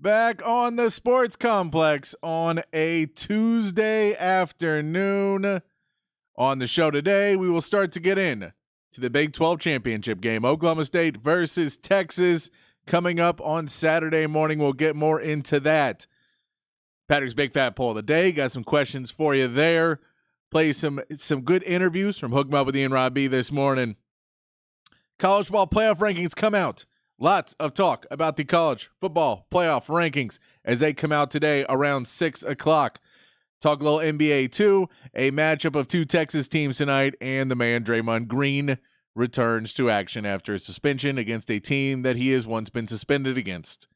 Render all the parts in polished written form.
Back on the Sports Complex on a Tuesday afternoon. On the show today, we will start to get in to the Big 12 championship game. Oklahoma State versus Texas coming up on Saturday morning. We'll get more into that. Patrick's Big Fat Poll of the Day. Got some questions for you there. Play some good interviews from Hook 'em Up with Ian Rob B this morning. College football playoff rankings come out. Lots of talk about the college football playoff rankings as they come out today around 6 o'clock. Talk a little NBA too, a matchup of two Texas teams tonight, and the man Draymond Green returns to action after a suspension against a team that he has once been suspended against.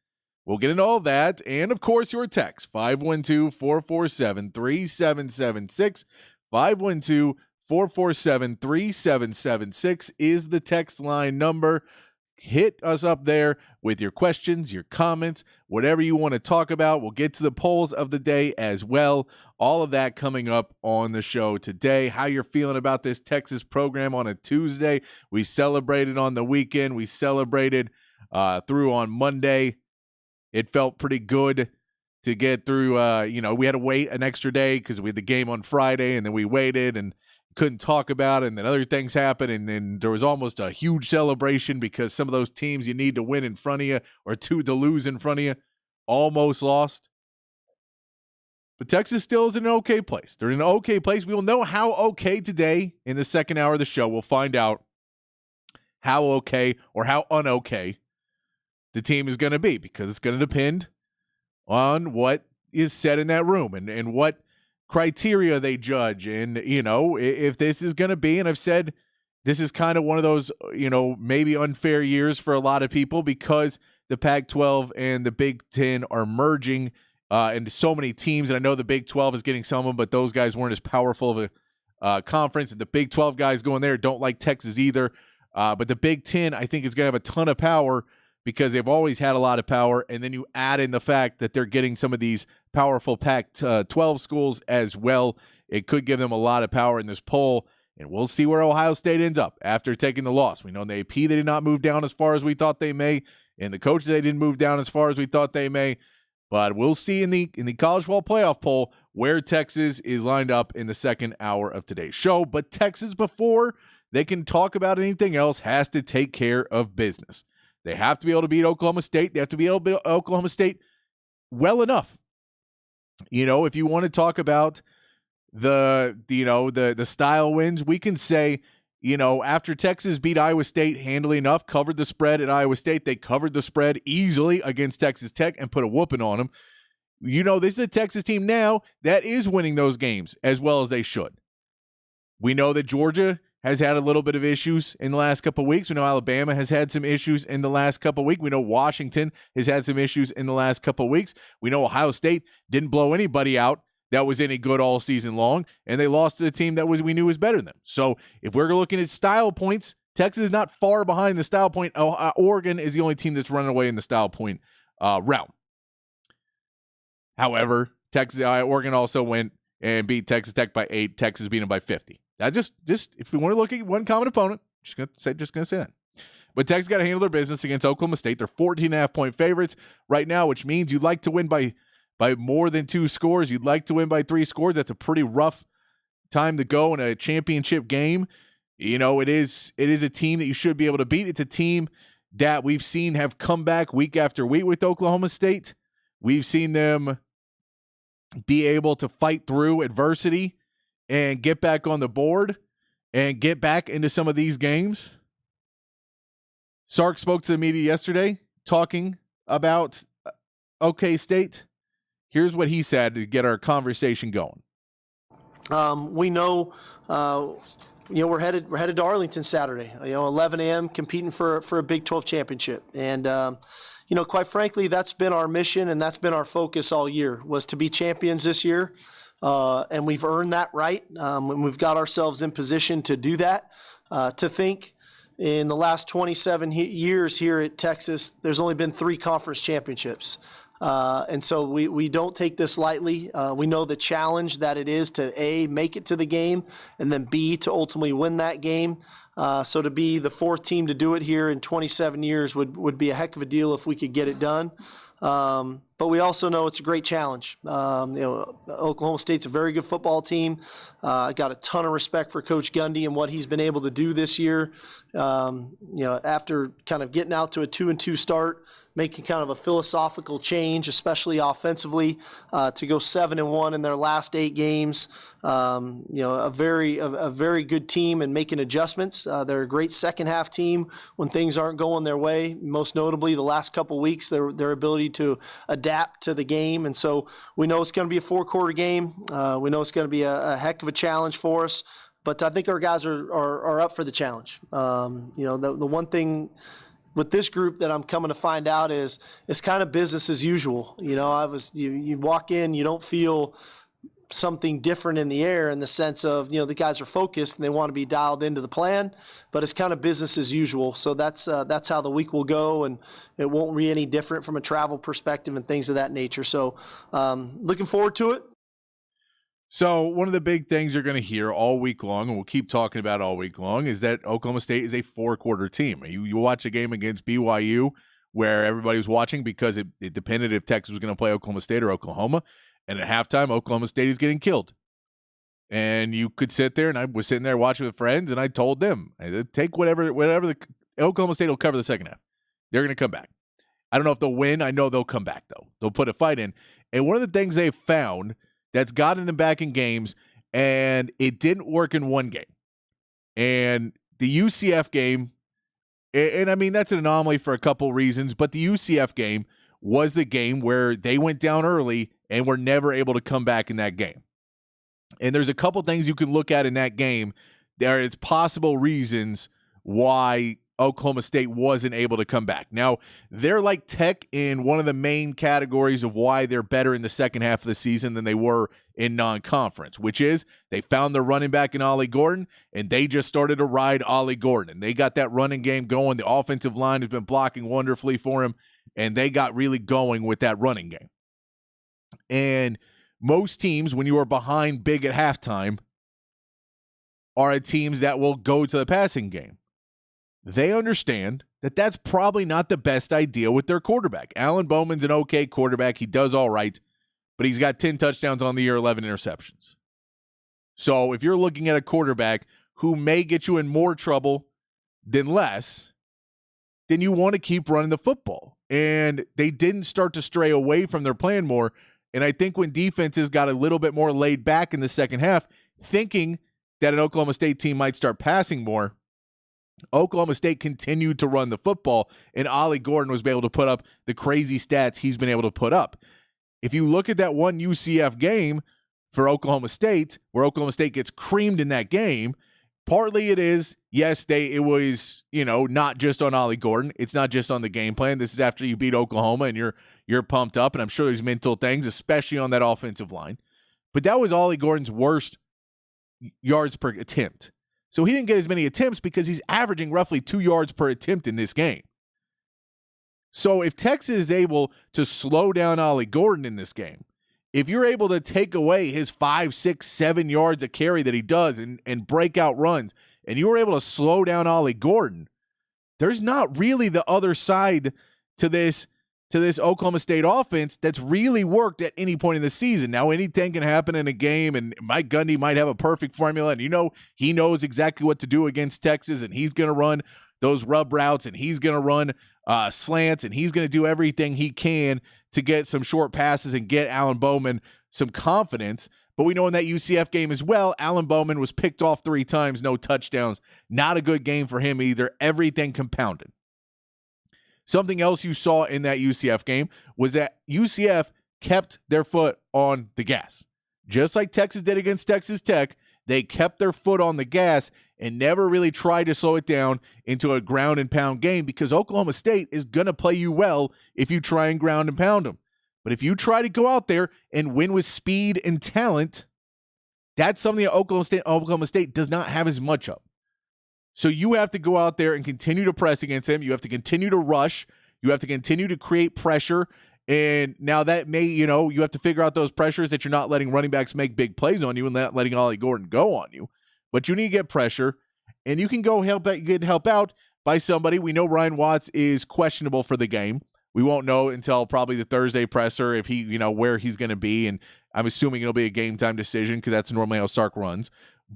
We'll get into all of that, and of course your text, 512-447-3776. 512-447-3776 is the text line number. Hit us up there with your questions, your comments, whatever you want to talk about. We'll get to the polls of the day as well. All of that coming up on the show today. How you're feeling about this Texas program on a Tuesday. We celebrated on the weekend. We celebrated through on Monday. It felt pretty good to get through. We had to wait an extra day because we had the game on Friday, and then we waited and couldn't talk about it, and then other things happened, and then there was almost a huge celebration because some of those teams you need to win in front of you or two to lose in front of you almost lost. But Texas still is in an okay place. They're in an okay place. We will know how okay today in the second hour of the show. We'll find out how okay or how un-okay the team is going to be, because it's going to depend on what is said in that room and what criteria they judge. And, if this is going to be, and I've said this is kind of one of those, maybe unfair years for a lot of people because the Pac-12 and the Big Ten are merging into so many teams. And I know the Big 12 is getting some of them, but those guys weren't as powerful of a conference. And the Big 12 guys going there don't like Texas either. But the Big Ten, I think, is going to have a ton of power because they've always had a lot of power. And then you add in the fact that they're getting some of these powerful Pac-12 schools as well. It could give them a lot of power in this poll, and we'll see where Ohio State ends up after taking the loss. We know in the AP they did not move down as far as we thought they may, and the coaches they didn't move down as far as we thought they may. But we'll see in the college football playoff poll where Texas is lined up in the second hour of today's show. But Texas, before they can talk about anything else, has to take care of business. They have to be able to beat Oklahoma State. They have to be able to beat Oklahoma State well enough. If you want to talk about the style wins, we can say, after Texas beat Iowa State handily enough, covered the spread at Iowa State, they covered the spread easily against Texas Tech and put a whooping on them. This is a Texas team now that is winning those games as well as they should. We know that Georgia has had a little bit of issues in the last couple of weeks. We know Alabama has had some issues in the last couple of weeks. We know Washington has had some issues in the last couple of weeks. We know Ohio State didn't blow anybody out that was any good all season long, and they lost to the team that we knew was better than them. So if we're looking at style points, Texas is not far behind the style point. Oregon is the only team that's running away in the style point route. However, Oregon also went and beat Texas Tech by 8. Texas beat them by 50. I just if we want to look at one common opponent, just gonna say that. But Texas got to handle their business against Oklahoma State. They're 14.5-point favorites right now, which means you'd like to win by more than 2 scores. You'd like to win by 3 scores. That's a pretty rough time to go in a championship game. It is a team that you should be able to beat. It's a team that we've seen have come back week after week with Oklahoma State. We've seen them be able to fight through adversity and get back on the board and get back into some of these games. Sark spoke to the media yesterday talking about OK State. Here's what he said to get our conversation going. We know, we're headed to Arlington Saturday, 11 a.m. competing for a Big 12 championship. And, quite frankly, that's been our mission and that's been our focus all year, was to be champions this year. And we've earned that right. And we've got ourselves in position to do that. To think in the last 27 years here at Texas, there's only been 3 conference championships. And so we don't take this lightly. We know the challenge that it is to A, make it to the game, and then B, to ultimately win that game. So to be the 4th team to do it here in 27 years would be a heck of a deal if we could get it done. but we also know it's a great challenge. Oklahoma State's a very good football team. I got a ton of respect for Coach Gundy and what he's been able to do this year. After kind of getting out to a 2-2 start, making kind of a philosophical change, especially offensively, to go 7-1 in their last 8 games. A very good team and making adjustments. They're a great second half team when things aren't going their way. Most notably, the last couple weeks, their ability to adapt to the game. And so we know it's going to be a 4-quarter game. We know it's going to be a heck of a challenge for us. But I think our guys are up for the challenge. The one thing with this group that I'm coming to find out is it's kind of business as usual. You walk in, you don't feel something different in the air in the sense of, the guys are focused and they want to be dialed into the plan, but it's kind of business as usual. So that's how the week will go, and it won't be any different from a travel perspective and things of that nature. So looking forward to it. So one of the big things you're going to hear all week long, and we'll keep talking about all week long, is that Oklahoma State is a 4-quarter team. You watch a game against BYU where everybody was watching because it depended if Texas was going to play Oklahoma State or Oklahoma, and at halftime, Oklahoma State is getting killed. And you could sit there, and I was sitting there watching with friends, and I told them, take whatever the Oklahoma State will cover the second half. They're going to come back. I don't know if they'll win. I know they'll come back, though. They'll put a fight in. And one of the things they've found that's gotten them back in games, and it didn't work in one game. And the UCF game, and I mean, that's an anomaly for a couple reasons, but the UCF game was the game where they went down early and were never able to come back in that game. And there's a couple things you can look at in that game. There is possible reasons why Oklahoma State wasn't able to come back. Now, they're like Tech in one of the main categories of why they're better in the second half of the season than they were in non-conference, which is they found their running back in Ollie Gordon, and they just started to ride Ollie Gordon. And they got that running game going. The offensive line has been blocking wonderfully for him, and they got really going with that running game. And most teams, when you are behind big at halftime, are teams that will go to the passing game. They understand that that's probably not the best idea with their quarterback. Alan Bowman's an okay quarterback. He does all right, but he's got 10 touchdowns on the year, 11 interceptions. So if you're looking at a quarterback who may get you in more trouble than less, then you want to keep running the football. And they didn't start to stray away from their plan more. And I think when defenses got a little bit more laid back in the second half, thinking that an Oklahoma State team might start passing more, Oklahoma State continued to run the football, and Ollie Gordon was able to put up the crazy stats he's been able to put up. If you look at that one UCF game for Oklahoma State, where Oklahoma State gets creamed in that game, partly it is, yes, it was, not just on Ollie Gordon. It's not just on the game plan. This is after you beat Oklahoma and you're pumped up, and I'm sure there's mental things, especially on that offensive line. But that was Ollie Gordon's worst yards per attempt. So he didn't get as many attempts because he's averaging roughly 2 yards per attempt in this game. So if Texas is able to slow down Ollie Gordon in this game, if you're able to take away his 5, 6, 7 yards a carry that he does and break out runs, and you were able to slow down Ollie Gordon, there's not really the other side to this Oklahoma State offense that's really worked at any point in the season. Now, anything can happen in a game, and Mike Gundy might have a perfect formula, and he knows exactly what to do against Texas, and he's going to run those rub routes, and he's going to run slants, and he's going to do everything he can to get some short passes and get Alan Bowman some confidence. But we know in that UCF game as well, Alan Bowman was picked off 3 times, no touchdowns. Not a good game for him either. Everything compounded. Something else you saw in that UCF game was that UCF kept their foot on the gas. Just like Texas did against Texas Tech, they kept their foot on the gas and never really tried to slow it down into a ground and pound game, because Oklahoma State is going to play you well if you try and ground and pound them. But if you try to go out there and win with speed and talent, that's something that Oklahoma State does not have as much of. So you have to go out there and continue to press against him. You have to continue to rush. You have to continue to create pressure. And now that may, you have to figure out those pressures that you're not letting running backs make big plays on you and not letting Ollie Gordon go on you. But you need to get pressure, and you can go help out by somebody. We know Ryan Watts is questionable for the game. We won't know until probably the Thursday presser if he, where he's going to be. And I'm assuming it'll be a game time decision because that's normally how Sark runs.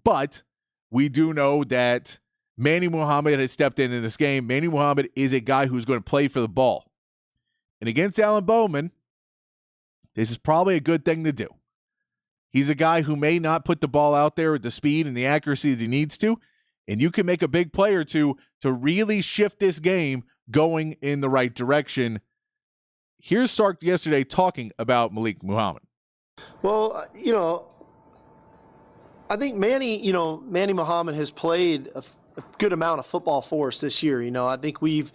But we do know that Manny Muhammad has stepped in this game. Manny Muhammad is a guy who's going to play for the ball. And against Alan Bowman, this is probably a good thing to do. He's a guy who may not put the ball out there with the speed and the accuracy that he needs to. And you can make a big play or two to really shift this game going in the right direction. Here's Sark yesterday talking about Malik Muhammad. Well, I think Manny Muhammad has played a good amount of football for us this year. I think we've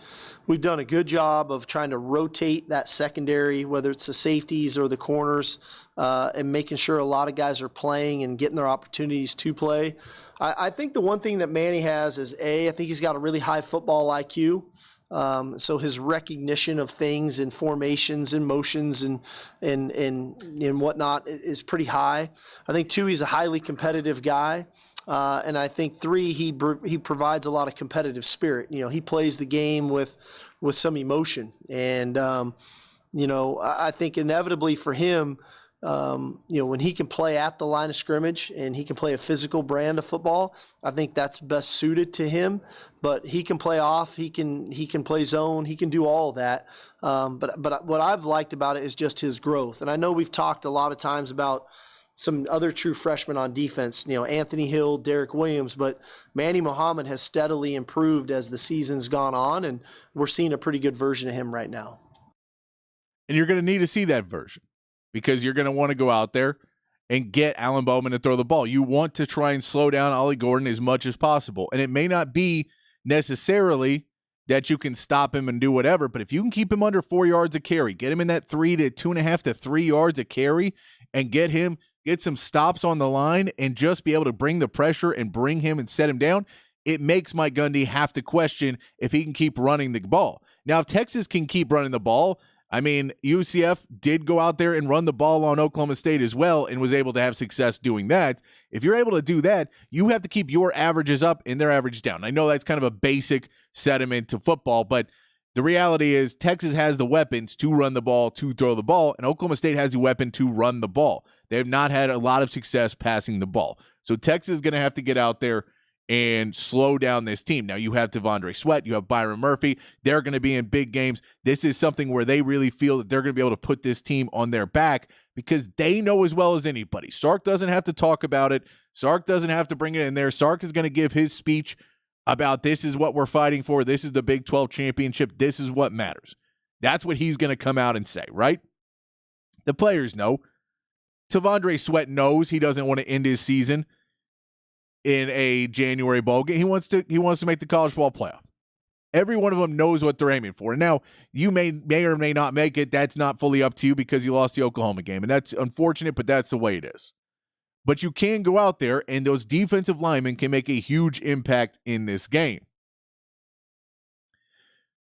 done a good job of trying to rotate that secondary, whether it's the safeties or the corners, and making sure a lot of guys are playing and getting their opportunities to play. I think the one thing that Manny has is I think he's got a really high football IQ. So his recognition of things and formations and motions and whatnot is pretty high. I think 2, he's a highly competitive guy. And I think 3, he provides a lot of competitive spirit. He plays the game with some emotion. And, I think inevitably for him, when he can play at the line of scrimmage and he can play a physical brand of football, I think that's best suited to him. But he can play off, he can play zone, he can do all of that. But what I've liked about it is just his growth. And I know we've talked a lot of times about some other true freshmen on defense, Anthony Hill, Derek Williams, but Manny Muhammad has steadily improved as the season's gone on, and we're seeing a pretty good version of him right now. And you're going to need to see that version because you're going to want to go out there and get Alan Bowman to throw the ball. You want to try and slow down Ollie Gordon as much as possible, and it may not be necessarily that you can stop him and do whatever, but if you can keep him under 4 yards a carry, get him in that 3 to 2.5 to 3 yards a carry, and get some stops on the line and just be able to bring the pressure and bring him and set him down, it makes Mike Gundy have to question if he can keep running the ball. Now, if Texas can keep running the ball, UCF did go out there and run the ball on Oklahoma State as well and was able to have success doing that. If you're able to do that, you have to keep your averages up and their average down. I know that's kind of a basic sentiment to football, but the reality is Texas has the weapons to run the ball, to throw the ball, and Oklahoma State has the weapon to run the ball. They have not had a lot of success passing the ball. So Texas is going to have to get out there and slow down this team. Now you have Devondre Sweat, you have Byron Murphy. They're going to be in big games. This is something where they really feel that they're going to be able to put this team on their back because they know as well as anybody. Sark doesn't have to talk about it. Sark doesn't have to bring it in there. Sark is going to give his speech about this is what we're fighting for. This is the Big 12 championship. This is what matters. That's what he's going to come out and say, right? The players know. Devondre Sweat knows he doesn't want to end his season in a January bowl game. He wants to make the college football playoff. Every one of them knows what they're aiming for. Now, you may or may not make it. That's not fully up to you because you lost the Oklahoma game, and that's unfortunate, but that's the way it is. But you can go out there, and those defensive linemen can make a huge impact in this game.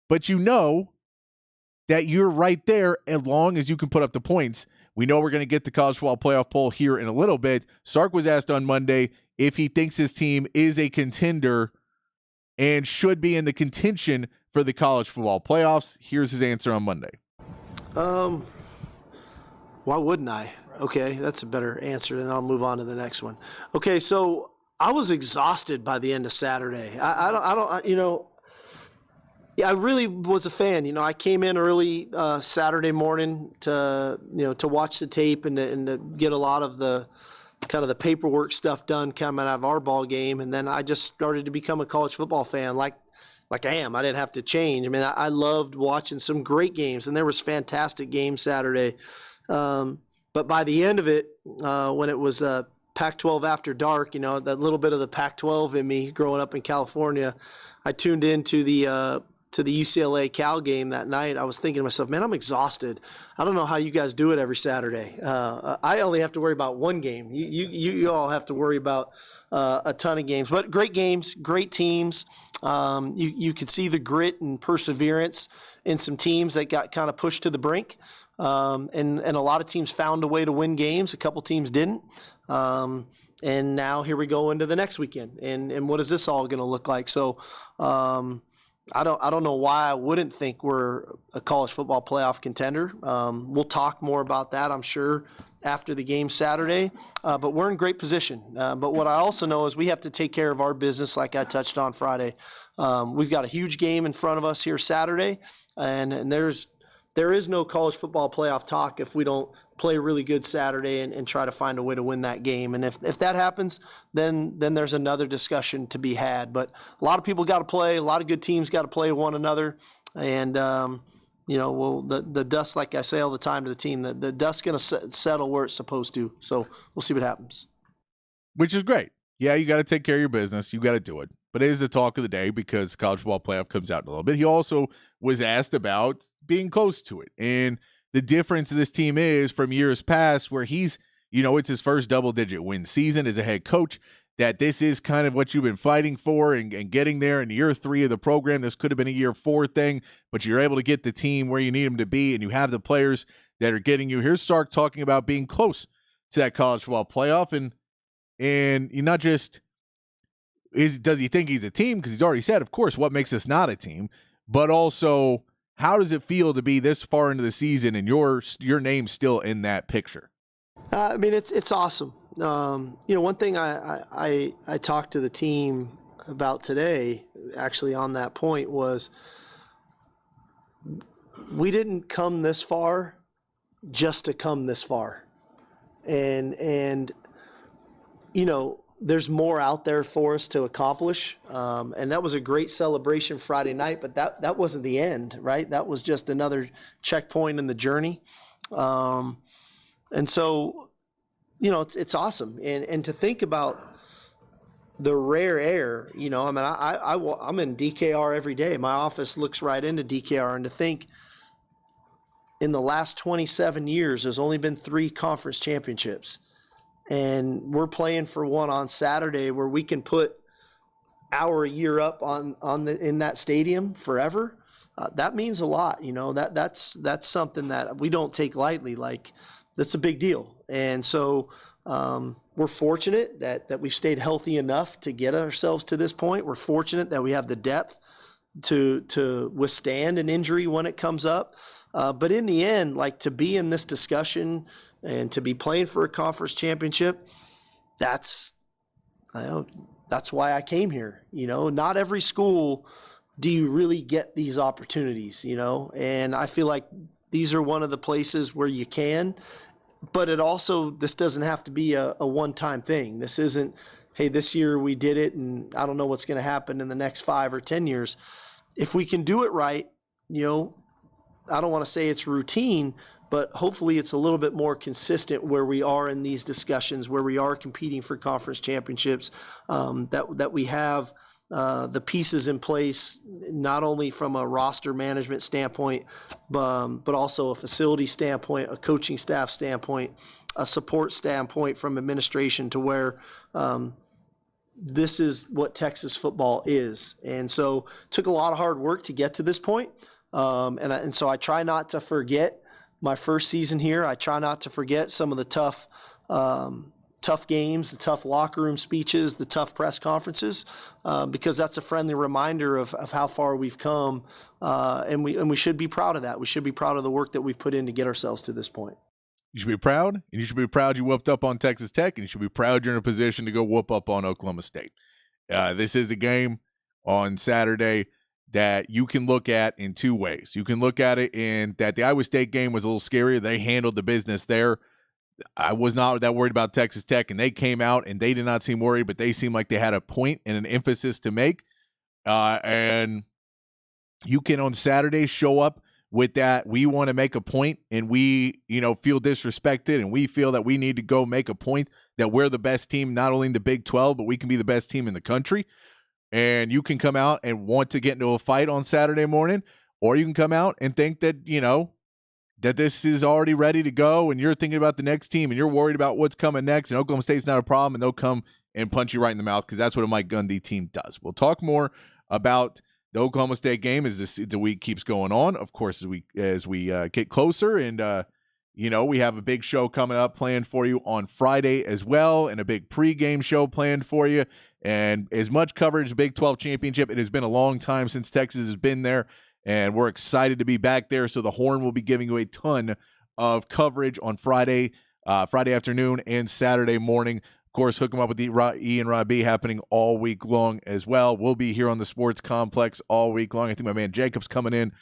But you know that you're right there as long as you can put up the points. We know we're going to get the college football playoff poll here in a little bit. Sark was asked on Monday if he thinks his team is a contender and should be in the contention for the college football playoffs. Here's his answer on Monday. Why wouldn't I? Okay, that's a better answer, and I'll move on to the next one. Okay, so I was exhausted by the end of Saturday. I really was a fan. I came in early Saturday morning to watch the tape and to get a lot of the kind of the paperwork stuff done coming out of our ball game, and then I just started to become a college football fan like I am. I didn't have to change. I loved watching some great games, and there was fantastic games Saturday. But by the end of it, when it was Pac-12 after dark, that little bit of the Pac-12 in me growing up in California, I tuned into the UCLA Cal game that night. I was thinking to myself, man, I'm exhausted. I don't know how you guys do it every Saturday. I only have to worry about one game. You all have to worry about a ton of games. But great games, great teams. You could see the grit and perseverance in some teams that got kind of pushed to the brink. And a lot of teams found a way to win games. A couple teams didn't. And now here we go into the next weekend. And what is this all going to look like? So I don't know why I wouldn't think we're a college football playoff contender. We'll talk more about that, I'm sure, after the game Saturday. But we're in great position. But what I also know is we have to take care of our business, like I touched on Friday. We've got a huge game in front of us here Saturday, and there is no college football playoff talk if we don't play really good Saturday and try to find a way to win that game. And if that happens, then there's another discussion to be had. But a lot of people got to play. A lot of good teams got to play one another. And, the dust, like I say all the time to the team, the dust's going to settle where it's supposed to. So we'll see what happens. Which is great. Yeah, you got to take care of your business. You got to do it. But it is the talk of the day because college football playoff comes out in a little bit. He also was asked about being close to it. And the difference of this team is from years past where he's, it's his first double-digit win season as a head coach, that this is kind of what you've been fighting for and getting there in year 3 of the program. This could have been a year 4 thing, but you're able to get the team where you need them to be, and you have the players that are getting you. Here's Sark talking about being close to that college football playoff, and you're not just does he think he's a team? Because he's already said, of course, what makes us not a team, but also how does it feel to be this far into the season and your name's still in that picture? It's awesome. One thing I talked to the team about today, actually on that point, was we didn't come this far just to come this far, and there's more out there for us to accomplish. And that was a great celebration Friday night, but that wasn't the end, right? That was just another checkpoint in the journey. And so, it's awesome. And to think about the rare air, I'm in DKR every day. My office looks right into DKR. And to think in the last 27 years, there's only been 3 conference championships. And we're playing for one on Saturday where we can put our year up in that stadium forever. That means a lot, That's something that we don't take lightly. Like, that's a big deal. And so we're fortunate that we've stayed healthy enough to get ourselves to this point. We're fortunate that we have the depth to withstand an injury when it comes up. But in the end, like, to be in this discussion and to be playing for a conference championship, that's why I came here. Not every school do you really get these opportunities, and I feel like these are one of the places where you can, but this doesn't have to be a one-time thing. This isn't, hey, this year we did it and I don't know what's going to happen in the next 5 or 10 years. If we can do it right, I don't want to say it's routine, but hopefully it's a little bit more consistent where we are in these discussions, where we are competing for conference championships, that we have the pieces in place, not only from a roster management standpoint, but also a facility standpoint, a coaching staff standpoint, a support standpoint from administration, to where this is what Texas football is. And so it took a lot of hard work to get to this point. And so I try not to forget my first season here. I try not to forget some of the tough games, the tough locker room speeches, the tough press conferences, because that's a friendly reminder of how far we've come. And we should be proud of that. We should be proud of the work that we've put in to get ourselves to this point. You should be proud, and you should be proud you whooped up on Texas Tech, and you should be proud you're in a position to go whoop up on Oklahoma State. This is a game on Saturday that you can look at in 2 ways. You can look at it in that the Iowa State game was a little scarier. They handled the business there. I was not that worried about Texas Tech, and they came out, and they did not seem worried, but they seemed like they had a point and an emphasis to make. And you can on Saturday show up with that. We want to make a point, and we, feel disrespected, and we feel that we need to go make a point that we're the best team, not only in the Big 12, but we can be the best team in the country. And you can come out and want to get into a fight on Saturday morning, or you can come out and think that, that this is already ready to go, and you're thinking about the next team, and you're worried about what's coming next, and Oklahoma State's not a problem, and they'll come and punch you right in the mouth, because that's what a Mike Gundy team does. We'll talk more about the Oklahoma State game as the week keeps going on, of course, as we get closer, and we have a big show coming up planned for you on Friday as well, and a big pregame show planned for you. And as much coverage, Big 12 Championship, it has been a long time since Texas has been there, and we're excited to be back there. So the Horn will be giving you a ton of coverage on Friday afternoon and Saturday morning. Of course, hook them up with E and Rob B happening all week long as well. We'll be here on the Sports Complex all week long. I think my man Jacob's coming in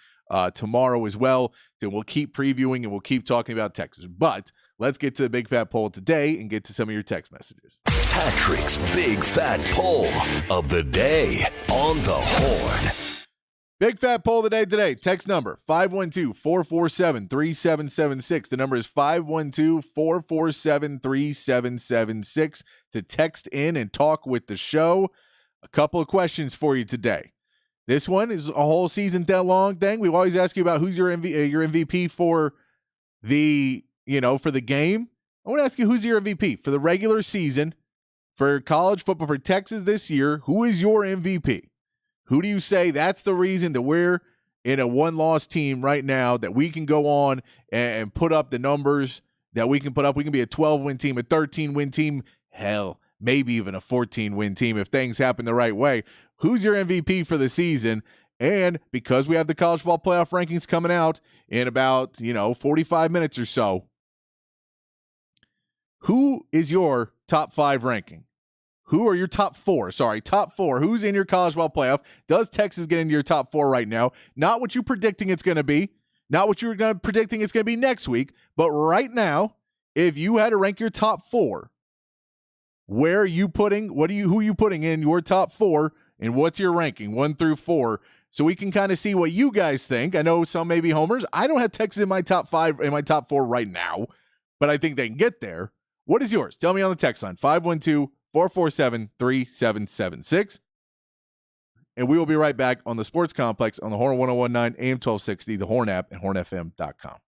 tomorrow as well. So we'll keep previewing and we'll keep talking about Texas. But let's get to the Big Fat Poll today and get to some of your text messages. Patrick's Big Fat Poll of the day on the Horn. Big Fat Poll of the day today. Text number 512-447-3776. The number is 512-447-3776 to text in and talk with the show. A couple of questions for you today. This one is a whole season long thing. We always ask you about who's your MVP for the game. I want to ask you, who's your MVP for the regular season for college football for Texas this year? Who is your MVP? Who do you say that's the reason that we're in a one-loss team right now, that we can go on and put up the numbers that we can put up? We can be a 12-win team, a 13-win team, hell, maybe even a 14-win team if things happen the right way. Who's your MVP for the season? And because we have the college ball playoff rankings coming out in about 45 minutes or so, who is your top 5 ranking? Who are your top 4? Sorry, top 4. Who's in your college ball playoff? Does Texas get into your top 4 right now? Not what you're predicting it's going to be. Not what you're predicting it's going to be next week. But right now, if you had to rank your top 4, where are you putting? Who are you putting in your top 4? And what's your ranking 1 through 4? So we can kind of see what you guys think. I know some may be homers. I don't have Texas in my top 5, in my top 4 right now, but I think they can get there. What is yours? Tell me on the text line, 512-447-3776. And we will be right back on the Sports Complex on the Horn 1019 AM 1260, the Horn app, and hornfm.com.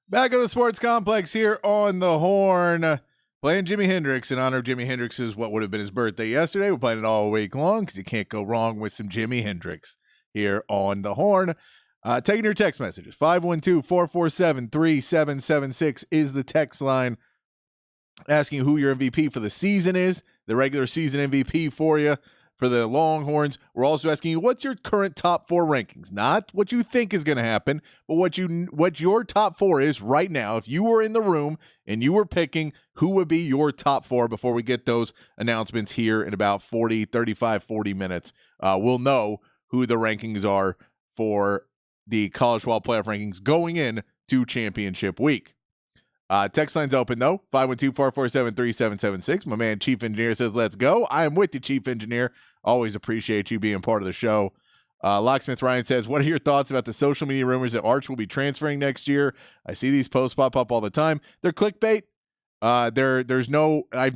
Back on the Sports Complex here on the Horn, playing Jimi Hendrix in honor of Jimi Hendrix's what would have been his birthday yesterday. We're playing it all week long because you can't go wrong with some Jimi Hendrix here on the Horn. Taking your text messages. 512-447-3776 is the text line, asking who your MVP for the season is, the regular season MVP for you. For the Longhorns, we're also asking you, what's your current top 4 rankings? Not what you think is going to happen, but what your top 4 is right now. If you were in the room and you were picking who would be your top 4 before we get those announcements here in about 40 minutes, we'll know who the rankings are for the college football playoff rankings going in to championship week. Text line's open, though, 512-447-3776. My man, Chief Engineer, says, let's go. I am with you, Chief Engineer. Always appreciate you being part of the show. Locksmith Ryan says, what are your thoughts about the social media rumors that Arch will be transferring next year? I see these posts pop up all the time. They're clickbait. I've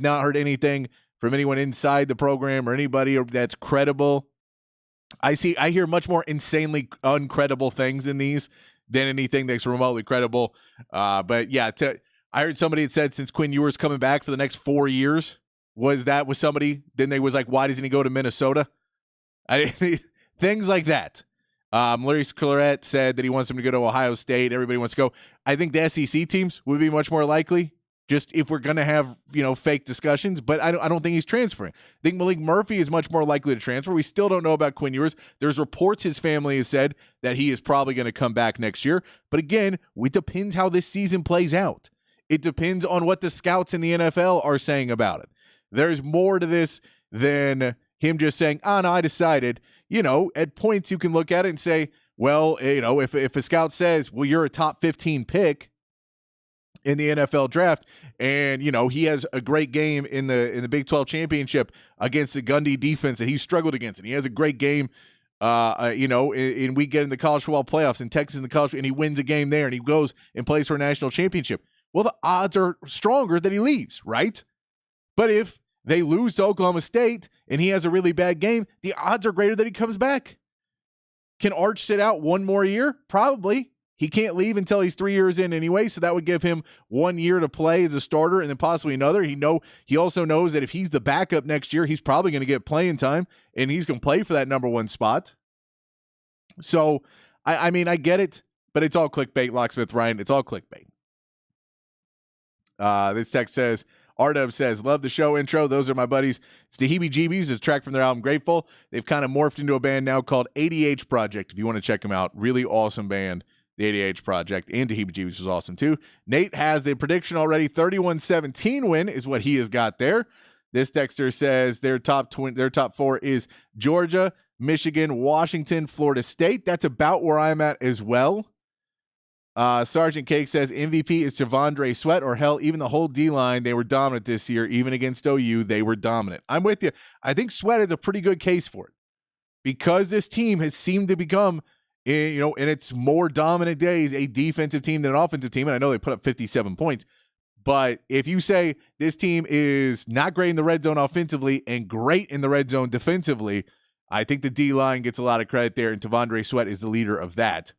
not heard anything from anyone inside the program or anybody that's credible. I hear much more insanely uncredible things in these than anything that's remotely credible. But yeah, I heard somebody had said since Quinn Ewers coming back for the next 4 years, was somebody, then they was like, why doesn't he go to Minnesota? Things like that. Larry Sclarette said that he wants him to go to Ohio State. Everybody wants to go. I think the SEC teams would be much more likely, just if we're going to have, fake discussions, but I don't think he's transferring. I think Malik Murphy is much more likely to transfer. We still don't know about Quinn Ewers. There's reports his family has said that he is probably going to come back next year. But again, it depends how this season plays out. It depends on what the scouts in the NFL are saying about it. There's more to this than him just saying, oh, no, I decided. At points you can look at it and say, well, if a scout says, well, you're a top 15 pick in the NFL draft, and he has a great game in the Big 12 championship against the Gundy defense that he struggled against, and he has a great game and we get in the college football playoffs in Texas in the college, and he wins a game there and he goes and plays for a national championship. Well, the odds are stronger that he leaves, right? But if they lose to Oklahoma State and he has a really bad game, the odds are greater that he comes back. Can Arch sit out one more year? Probably. He can't leave until he's 3 years in anyway, so that would give him 1 year to play as a starter and then possibly another. He also knows that if he's the backup next year, he's probably going to get playing time, and he's going to play for that number 1 spot. So, I mean, I get it, but it's all clickbait, Locksmith Ryan. It's all clickbait. This text says, R-Dub says, love the show intro. Those are my buddies. It's the Heebie Jeebies, a track from their album Grateful. They've kind of morphed into a band now called ADH Project, if you want to check them out. Really awesome band. The ADH Project and Heebie Jeebies was awesome too. Nate has the prediction already. 31-17 win is what he has got there. This texter says their top 4 is Georgia, Michigan, Washington, Florida State. That's about where I'm at as well. Sergeant Cake says MVP is Javondre Sweat, or hell, even the whole D-line. They were dominant this year. Even against OU, they were dominant. I'm with you. I think Sweat is a pretty good case for it because this team has seemed to become, in its more dominant days, a defensive team than an offensive team. And I know they put up 57 points. But if you say this team is not great in the red zone offensively and great in the red zone defensively, I think the D-line gets a lot of credit there, and Tavondre Sweat is the leader of that.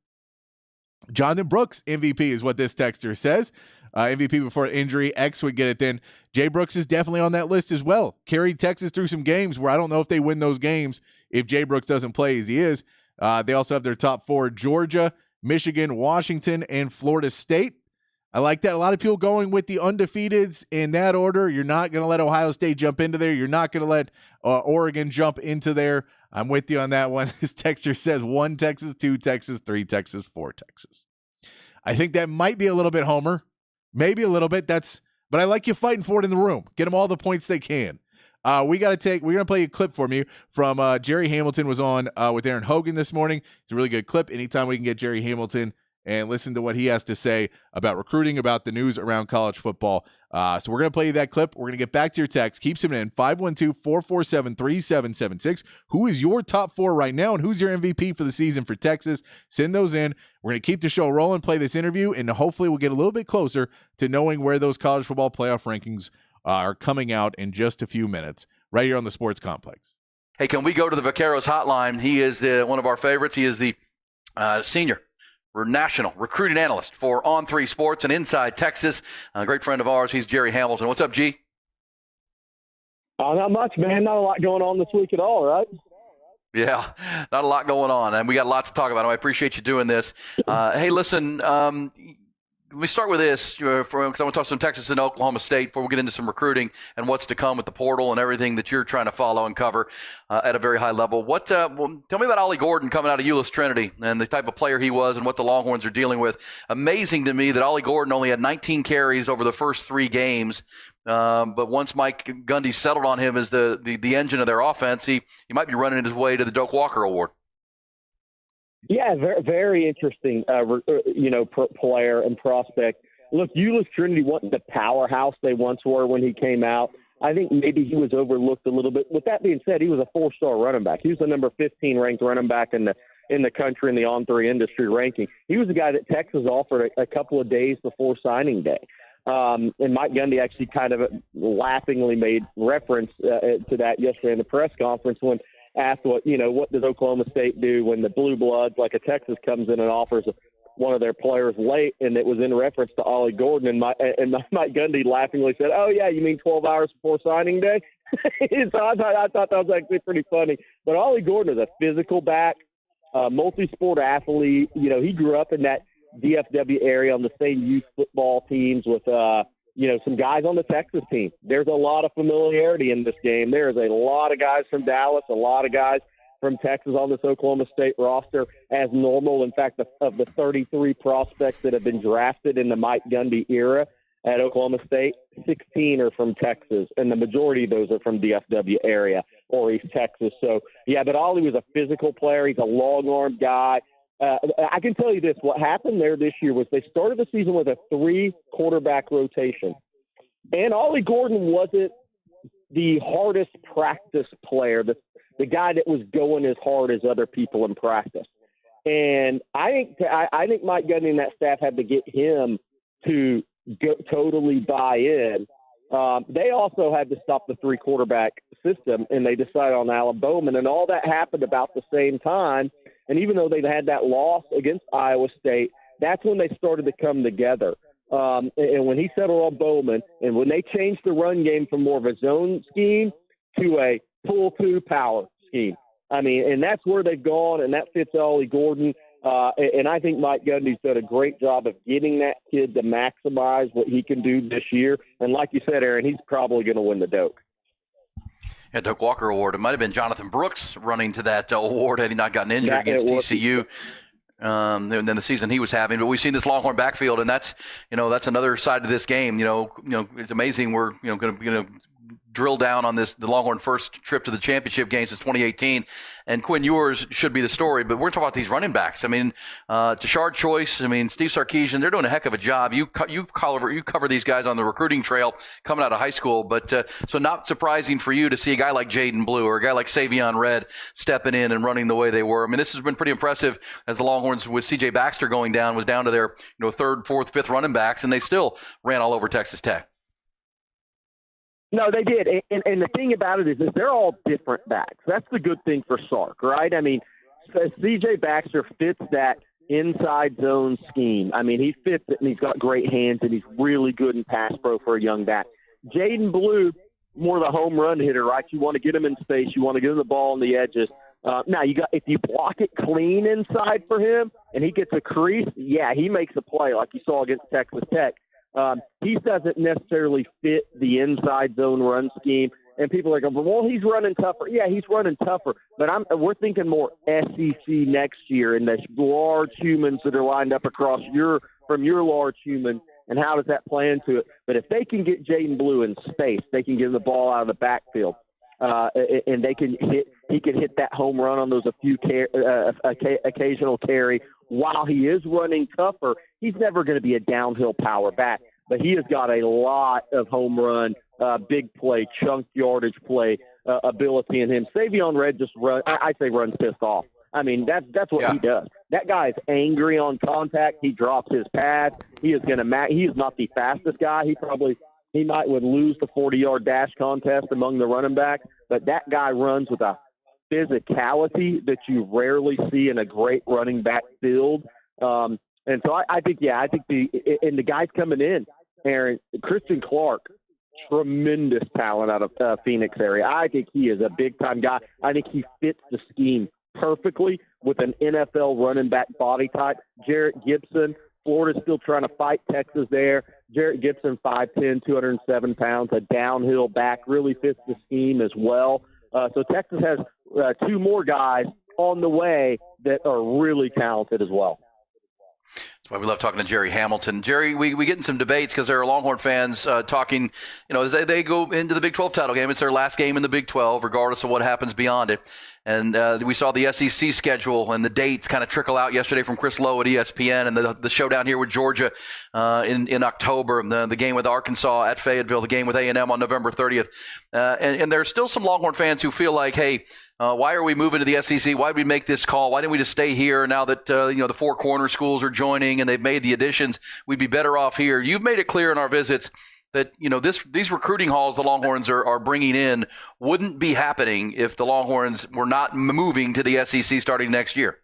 Jonathan Brooks, MVP is what this texter says. MVP before injury. X would get it then. Jay Brooks is definitely on that list as well. Carried Texas through some games where I don't know if they win those games if Jay Brooks doesn't play as he is. They also have their top 4, Georgia, Michigan, Washington, and Florida State. I like that. A lot of people going with the undefeateds in that order. You're not going to let Ohio State jump into there. You're not going to let Oregon jump into there. I'm with you on that one. This texter says 1 Texas, 2 Texas, 3 Texas, 4 Texas. I think that might be a little bit homer. Maybe a little bit. But I like you fighting for it in the room. Get them all the points they can. We're going to play a clip from you from Jerry Hamilton was on with Aaron Hogan this morning. It's a really good clip. Anytime we can get Jerry Hamilton and listen to what he has to say about recruiting, about the news around college football. So we're going to play you that clip. We're going to get back to your text. Keep them in 512-447-3776. Who is your top 4 right now, and who's your MVP for the season for Texas? Send those in. We're going to keep the show rolling, play this interview, and hopefully we'll get a little bit closer to knowing where those college football playoff rankings are coming out in just a few minutes, right here on the Sports Complex. Hey, can we go to the Vaqueros hotline? He is one of our favorites. He is the senior national recruiting analyst for On3 Sports and Inside Texas. A great friend of ours. He's Jerry Hamilton. What's up, G? Not much, man. Not a lot going on this week at all, right? Yeah, not a lot going on, and we got lots to talk about. I appreciate you doing this. Hey, listen, let me start with this, because I want to talk some Texas and Oklahoma State before we get into some recruiting and what's to come with the portal and everything that you're trying to follow and cover at a very high level. Tell me about Ollie Gordon coming out of Euless Trinity and the type of player he was and what the Longhorns are dealing with. Amazing to me that Ollie Gordon only had 19 carries over the first 3 games. But once Mike Gundy settled on him as the engine of their offense, he might be running his way to the Doak Walker Award. Yeah, very, very interesting, player and prospect. Look, Euless Trinity wasn't the powerhouse they once were when he came out. I think maybe he was overlooked a little bit. With that being said, he was a 4-star running back. He was the number 15 ranked running back in the country in the On3 industry ranking. He was a guy that Texas offered a couple of days before signing day. And Mike Gundy actually kind of laughingly made reference to that yesterday in the press conference when asked what does Oklahoma State do when the blue bloods like a Texas comes in and offers one of their players late, and it was in reference to Ollie Gordon, and Mike Gundy laughingly said, "Oh yeah, you mean 12 hours before signing day?" So I thought that was actually pretty funny. But Ollie Gordon is a physical back, multi-sport athlete. He grew up in that DFW area on the same youth football teams with some guys on the Texas team. There's a lot of familiarity in this game. There's a lot of guys from Dallas, a lot of guys from Texas on this Oklahoma State roster as normal. In fact, of the 33 prospects that have been drafted in the Mike Gundy era at Oklahoma State, 16 are from Texas, and the majority of those are from DFW area or East Texas. So, yeah, but Ollie was a physical player. He's a long-arm guy. I can tell you this, what happened there this year was they started the season with a 3-quarterback rotation. And Ollie Gordon wasn't the hardest practice player, the guy that was going as hard as other people in practice. And I think Mike Gundy and that staff had to get him to totally buy in. They also had to stop the 3-quarterback system, and they decided on Allen Bowman. And all that happened about the same time. And even though they had that loss against Iowa State, that's when they started to come together. And when he settled on Bowman, and when they changed the run game from more of a zone scheme to a pull-to power scheme. I mean, and that's where they've gone, and that fits Ollie Gordon. And I think Mike Gundy's done a great job of getting that kid to maximize what he can do this year. And like you said, Aaron, he's probably going to win the Doak. Yeah, Doak Walker Award. It might have been Jonathan Brooks running to that award had he not gotten injured against TCU. And then the season he was having, but we've seen this Longhorn backfield, and that's another side to this game. It's amazing. We're going to drill down on the Longhorn first trip to the championship game since 2018. And Quinn Ewers should be the story, but we're talking about these running backs. I mean, Tashard Choice, Steve Sarkisian, they're doing a heck of a job. You cover these guys on the recruiting trail coming out of high school, but so not surprising for you to see a guy like Jaden Blue or a guy like Savion Red stepping in and running the way they were. I mean, this has been pretty impressive as the Longhorns with C.J. Baxter going down was down to their 3rd, 4th, 5th running backs, and they still ran all over Texas Tech. No, they did. And the thing about it is they're all different backs. That's the good thing for Sark, right? I mean, C.J. Baxter fits that inside zone scheme. I mean, he fits it, and he's got great hands, and he's really good in pass pro for a young back. Jaden Blue, more of the home run hitter, right? You want to get him in space. You want to get him the ball on the edges. Now, if you block it clean inside for him and he gets a crease, yeah, he makes a play like you saw against Texas Tech. He doesn't necessarily fit the inside zone run scheme, and people are going, well, he's running tougher. Yeah, he's running tougher, but we're thinking more SEC next year and the large humans that are lined up across from your large human, and how does that play into it? But if they can get Jaden Blue in space, they can get the ball out of the backfield, and he can hit that home run on those occasional carry. While he is running tougher, he's never going to be a downhill power back, but he has got a lot of home run, big play, chunk yardage play ability in him. Savion Red just runs pissed off. I mean, that's what he does. That guy is angry on contact. He drops his pass. He is going to he is not the fastest guy. He might would lose the 40-yard dash contest among the running backs, but that guy runs with a physicality that you rarely see in a great running back field. And so I think the guys coming in, Aaron, Christian Clark, tremendous talent out of Phoenix area. I think he is a big-time guy. I think he fits the scheme perfectly with an NFL running back body type. Jarrett Gibson, Florida's still trying to fight Texas there. Jarrett Gibson, 5'10", 207 pounds, a downhill back, really fits the scheme as well. So Texas has two more guys on the way that are really talented as well. That's why we love talking to Jerry Hamilton. Jerry, we get in some debates because there are Longhorn fans talking, as they go into the Big 12 title game. It's their last game in the Big 12, regardless of what happens beyond it. And we saw the SEC schedule and the dates kind of trickle out yesterday from Chris Lowe at ESPN, and the showdown here with Georgia in October, the game with Arkansas at Fayetteville, the game with A&M on November 30th. And there are still some Longhorn fans who feel like, hey, why are we moving to the SEC? Why did we make this call? Why didn't we just stay here now that the four corner schools are joining and they've made the additions? We'd be better off here. You've made it clear in our visits that these recruiting hauls the Longhorns are bringing in wouldn't be happening if the Longhorns were not moving to the SEC starting next year.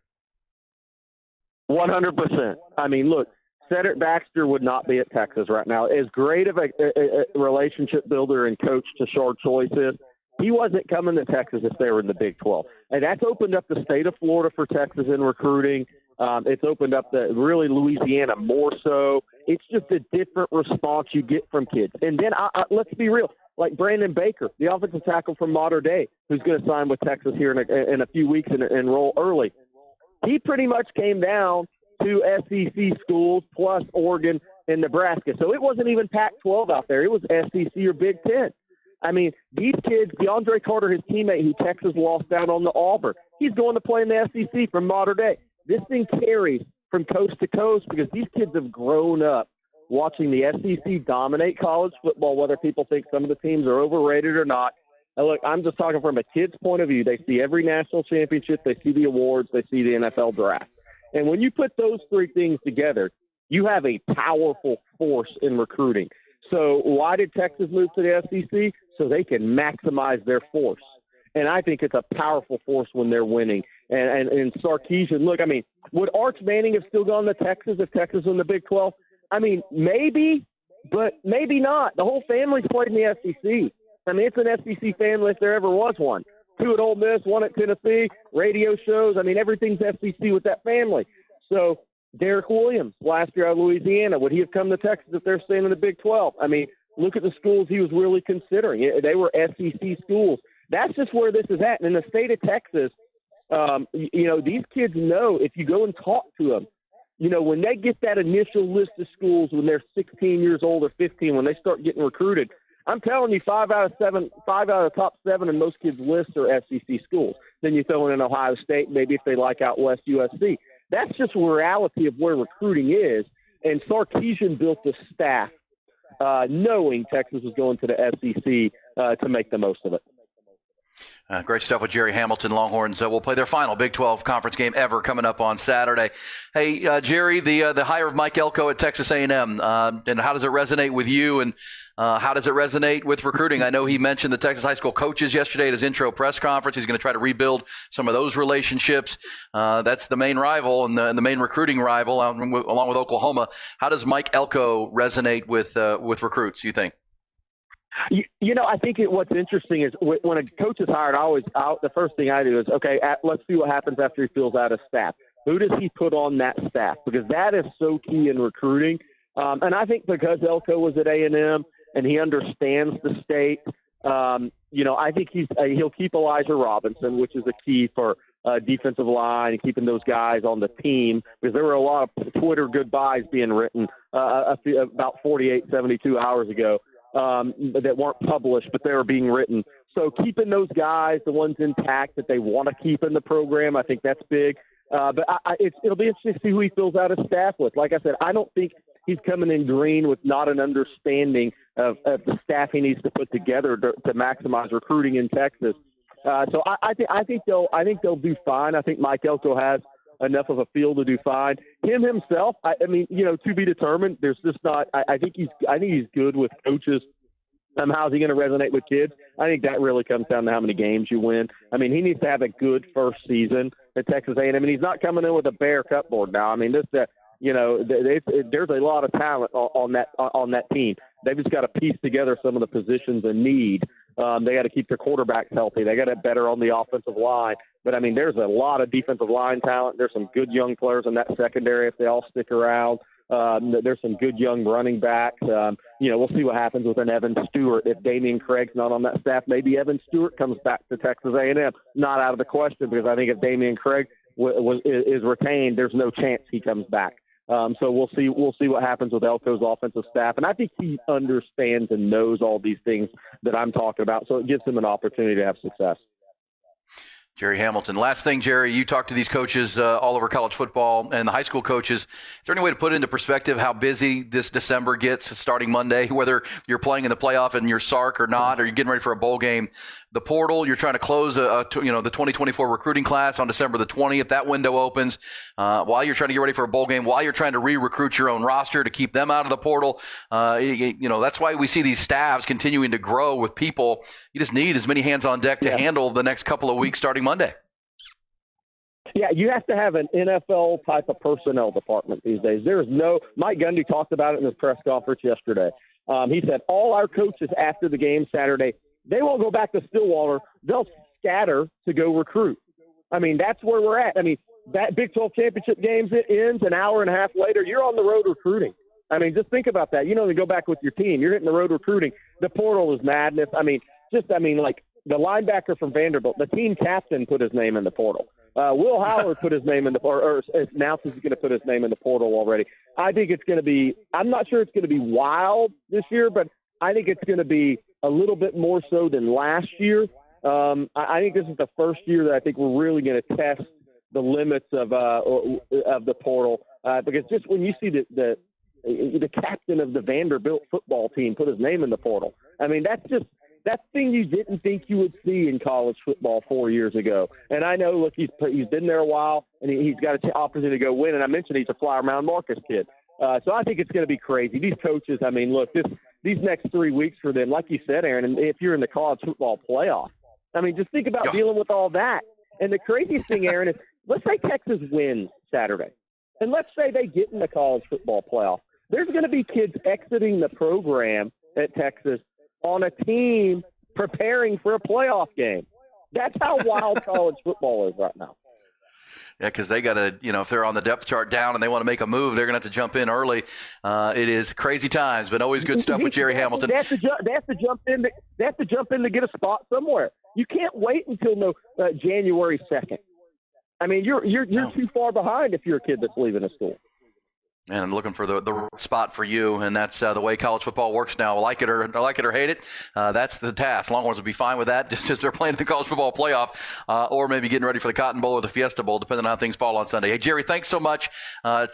100%. I mean, look, Cedric Baxter would not be at Texas right now. As great of a relationship builder and coach Tashard Choice is, he wasn't coming to Texas if they were in the Big 12. And that's opened up the state of Florida for Texas in recruiting. It's opened up really Louisiana more so. It's just a different response you get from kids. And then let's be real, like Brandon Baker, the offensive tackle from Mater Dei, who's going to sign with Texas here in a few weeks and enroll early. He pretty much came down to SEC schools plus Oregon and Nebraska. So it wasn't even Pac-12 out there. It was SEC or Big 10. I mean, these kids, DeAndre Carter, his teammate who Texas lost out on the Auburn, he's going to play in the SEC from Mater Dei. This thing carries from coast to coast because these kids have grown up watching the SEC dominate college football, whether people think some of the teams are overrated or not. And look, I'm just talking from a kid's point of view. They see every national championship. They see the awards. They see the NFL draft. And when you put those three things together, you have a powerful force in recruiting. So why did Texas move to the SEC? So they can maximize their force. And I think it's a powerful force when they're winning. And Sarkisian, look, I mean, would Arch Manning have still gone to Texas if Texas was in the Big 12? I mean, maybe, but maybe not. The whole family's played in the SEC. I mean, it's an SEC family if there ever was one. 2 at Ole Miss, 1 at Tennessee, radio shows. I mean, everything's SEC with that family. So Derek Williams last year out of Louisiana, would he have come to Texas if they're staying in the Big 12? I mean, look at the schools he was really considering. They were SEC schools. That's just where this is at. And in the state of Texas, these kids know if you go and talk to them, when they get that initial list of schools when they're 16 years old or 15, when they start getting recruited, I'm telling you, 5 out of the top 7 in most kids' lists are SEC schools. Then you throw in Ohio State, maybe if they like out West, USC. That's just the reality of where recruiting is. And Sarkisian built the staff knowing Texas was going to the SEC to make the most of it. Great stuff with Jerry Hamilton. Longhorns will play their final Big 12 conference game ever coming up on Saturday. Hey, Jerry, the hire of Mike Elko at Texas A&M, and how does it resonate with you, and how does it resonate with recruiting? I know he mentioned the Texas high school coaches yesterday at his intro press conference. He's going to try to rebuild some of those relationships. That's the main rival and the main recruiting rival, along with Oklahoma. How does Mike Elko resonate with recruits, you think? I think what's interesting is when a coach is hired, the first thing I do is, okay, let's see what happens after he fills out his staff. Who does he put on that staff? Because that is so key in recruiting. And I think because Elko was at A&M and he understands the state, I think he'll keep Elijah Robinson, which is a key for defensive line and keeping those guys on the team, because there were a lot of Twitter goodbyes being written about 48, 72 hours ago. That weren't published, but they were being written. So keeping those guys, the ones intact that they want to keep in the program, I think that's big. But it'll be interesting to see who he fills out his staff with. Like I said, I don't think he's coming in green with not an understanding of the staff he needs to put together to maximize recruiting in Texas. So I think they'll do fine. I think Mike Elko has enough of a field to do fine. Him himself, I mean, to be determined. There's just not. I think he's good with coaches How's he going to resonate with kids? I think that really comes down to how many games you win. I mean, he needs to have a good first season at Texas A&M, and he's not coming in with a bare cupboard now. I mean, there's a lot of talent on that team. They've just got to piece together some of the positions in need. They got to keep their quarterbacks healthy. They got to better on the offensive line. But, I mean, there's a lot of defensive line talent. There's some good young players in that secondary if they all stick around. There's some good young running backs. We'll see what happens with an Evan Stewart. If Damian Craig's not on that staff, maybe Evan Stewart comes back to Texas A&M. Not out of the question, because I think if Damian Craig is retained, there's no chance he comes back. So we'll see what happens with Elko's offensive staff. And I think he understands and knows all these things that I'm talking about, so it gives him an opportunity to have success. Jerry Hamilton. Last thing, Jerry, you talk to these coaches all over college football and the high school coaches. Is there any way to put into perspective how busy this December gets starting Monday, whether you're playing in the playoff and you're Sark or not, or you're getting ready for a bowl game? The portal, you're trying to close the 2024 recruiting class on December the 20th. That window opens while you're trying to get ready for a bowl game, while you're trying to re-recruit your own roster to keep them out of the portal. That's why we see these staffs continuing to grow with people. You just need as many hands on deck to handle the next couple of weeks starting Monday. Yeah, you have to have an NFL type of personnel department these days. Mike Gundy talked about it in his press conference yesterday. He said all our coaches after the game Saturday, they won't go back to Stillwater. They'll scatter to go recruit. I mean, that's where we're at. I mean, that Big 12 championship games, it ends an hour and a half later. You're on the road recruiting. I mean, just think about that. You go back with your team. You're hitting the road recruiting. The portal is madness. Like the linebacker from Vanderbilt, the team captain put his name in the portal. Will Howard put his name in the portal, or announces he's going to put his name in the portal already. I think it's going to be – I'm not sure it's going to be wild this year, but I think it's going to be a little bit more so than last year. I think this is the first year that I think we're really going to test the limits of the portal because just when you see the captain of the Vanderbilt football team put his name in the portal, I mean, that's thing you didn't think you would see in college football 4 years ago. And I know, look, he's been there a while, and he's got an opportunity to go win. And I mentioned he's a Flower Mound Marcus kid. So I think it's going to be crazy. These coaches, I mean, look, these next 3 weeks for them, like you said, Aaron, and if you're in the college football playoff, I mean, just think about dealing with all that. And the craziest thing, Aaron, is let's say Texas wins Saturday, and let's say they get in the college football playoff. There's going to be kids exiting the program at Texas on a team preparing for a playoff game. That's how wild college football is right now. Yeah, because they got to, if they're on the depth chart down and they want to make a move, they're going to have to jump in early. It is crazy times, but always good stuff with Jerry Hamilton. They have to jump in. They have to jump in to get a spot somewhere. You can't wait until January 2nd. I mean, you're too far behind if you're a kid that's leaving a school. And I'm looking for the spot for you, and that's the way college football works now. Like it or hate it, that's the task. Longhorns will be fine with that, just as they're playing the college football playoff, or maybe getting ready for the Cotton Bowl or the Fiesta Bowl, depending on how things fall on Sunday. Hey, Jerry, thanks so much.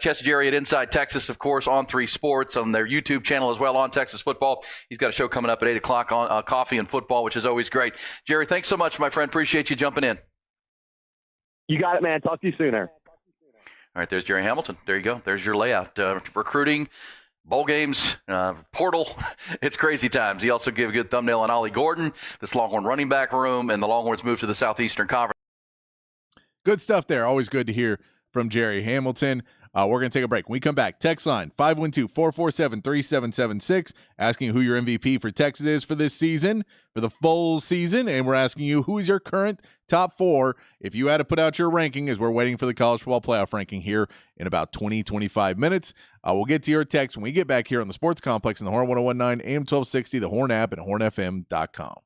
Chester Jerry at Inside Texas, of course, on 3 Sports, on their YouTube channel as well, on Texas Football. He's got a show coming up at 8 o'clock on Coffee and Football, which is always great. Jerry, thanks so much, my friend. Appreciate you jumping in. You got it, man. Talk to you soon, Aaron. All right, there's Jerry Hamilton. There you go. There's your layout. Recruiting, bowl games, portal. It's crazy times. He also gave a good thumbnail on Ollie Gordon, this Longhorn running back room, and the Longhorns moved to the Southeastern Conference. Good stuff there. Always good to hear from Jerry Hamilton. We're going to take a break. When we come back, text line 512-447-3776, asking who your MVP for Texas is for this season, for the full season, and we're asking you who is your current top 4 if you had to put out your ranking, as we're waiting for the college football playoff ranking here in about 20-25 minutes. We'll get to your text when we get back here on the Sports Complex in the Horn 1019 AM 1260, the Horn app, and hornfm.com.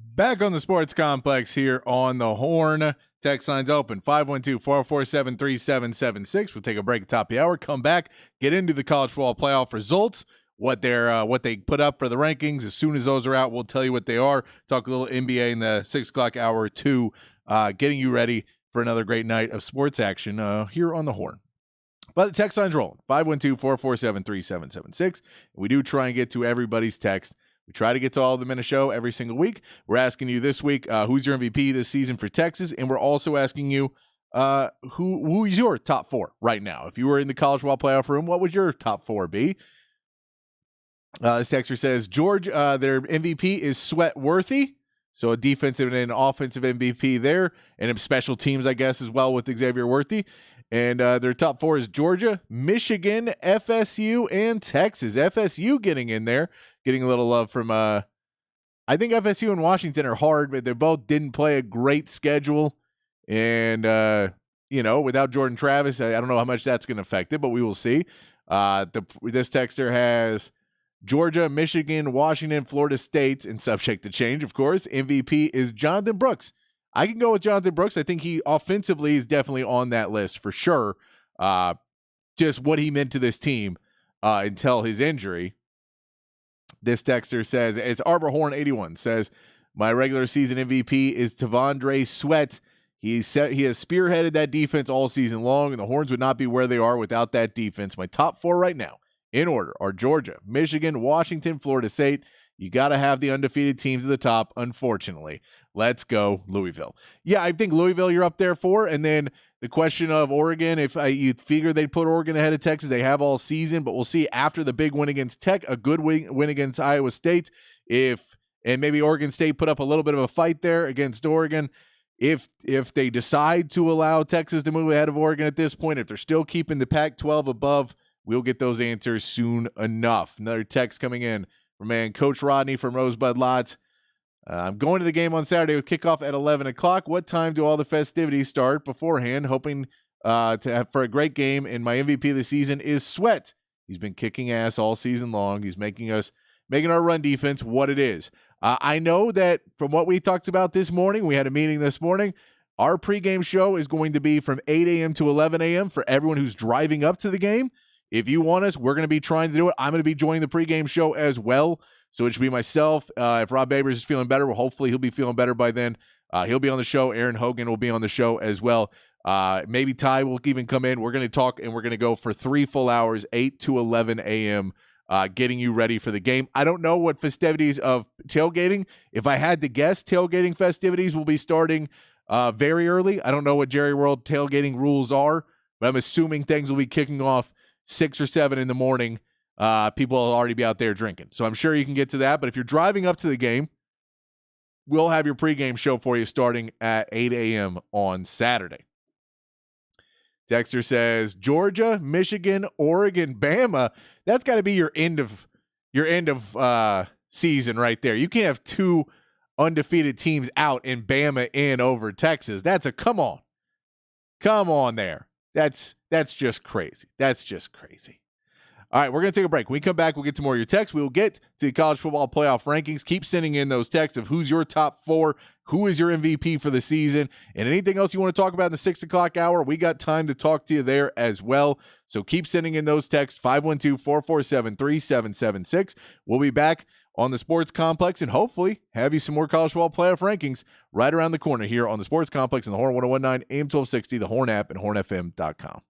Back on the Sports Complex here on the Horn. Text lines open 512-447-3776. We'll take a break at the top of the hour. Come back, get into the college football playoff results. What they put up for the rankings. As soon as those are out, we'll tell you what they are. Talk a little NBA in the 6 o'clock hour too. Getting you ready for another great night of sports action here on the Horn. But the text line's rolling 512-447-3776. We do try and get to everybody's text. We try to get to all of them in a show every single week. We're asking you this week, who's your MVP this season for Texas? And we're also asking you, who's your top 4 right now? If you were in the college football playoff room, what would your top 4 be? This texter says, George, their MVP is Sweat-worthy. So a defensive and an offensive MVP there. And special teams, I guess, as well with Xavier Worthy. And their top 4 is Georgia, Michigan, FSU, and Texas. FSU getting in there. Getting a little love from, I think FSU and Washington are hard, but they both didn't play a great schedule. And, without Jordan Travis, I don't know how much that's going to affect it, but we will see. This texter has Georgia, Michigan, Washington, Florida State, and subject to change, of course. MVP is Jonathan Brooks. I can go with Jonathan Brooks. I think he offensively is definitely on that list for sure. Just what he meant to this team until his injury. This texter says, it's Arbor Horn 81, says, my regular season MVP is Tavondre Sweat. He has spearheaded that defense all season long, and the Horns would not be where they are without that defense. My top 4 right now, in order, are Georgia, Michigan, Washington, Florida State. You got to have the undefeated teams at the top, unfortunately. Let's go, Louisville. Yeah, I think Louisville you're up there for, and then the question of Oregon, if you figure they'd put Oregon ahead of Texas, they have all season, but we'll see after the big win against Tech, a good win against Iowa State, and maybe Oregon State put up a little bit of a fight there against Oregon. If they decide to allow Texas to move ahead of Oregon at this point, if they're still keeping the Pac-12 above, we'll get those answers soon enough. Another text coming in from Coach Rodney from Rosebud Lots. I'm going to the game on Saturday with kickoff at 11 o'clock. What time do all the festivities start beforehand? Hoping for a great game, and my MVP of the season is Sweat. He's been kicking ass all season long. He's making our run defense what it is. I know that from what we talked about this morning, we had a meeting this morning, our pregame show is going to be from 8 a.m. to 11 a.m. for everyone who's driving up to the game. If you want us, we're going to be trying to do it. I'm going to be joining the pregame show as well. So it should be myself. If Rob Babers is feeling better, well, hopefully he'll be feeling better by then. He'll be on the show. Aaron Hogan will be on the show as well. Maybe Ty will even come in. We're going to talk, and we're going to go for 3 full hours, 8 to 11 a.m., getting you ready for the game. I don't know what festivities of tailgating. If I had to guess, tailgating festivities will be starting very early. I don't know what Jerry World tailgating rules are, but I'm assuming things will be kicking off 6 or 7 in the morning. People will already be out there drinking. So I'm sure you can get to that. But if you're driving up to the game, we'll have your pregame show for you starting at 8 a.m. on Saturday. Dexter says, Georgia, Michigan, Oregon, Bama. That's got to be your end of season right there. You can't have 2 undefeated teams out and Bama in over Texas. That's a come on there. That's just crazy. That's just crazy. All right, we're going to take a break. When we come back, we'll get to more of your texts. We will get to the college football playoff rankings. Keep sending in those texts of who's your top 4, who is your MVP for the season, and anything else you want to talk about in the 6 o'clock hour. We got time to talk to you there as well. So keep sending in those texts, 512-447-3776. We'll be back on the Sports Complex and hopefully have you some more college football playoff rankings right around the corner here on the Sports Complex in the Horn 1019, AM 1260, the Horn app, and hornfm.com.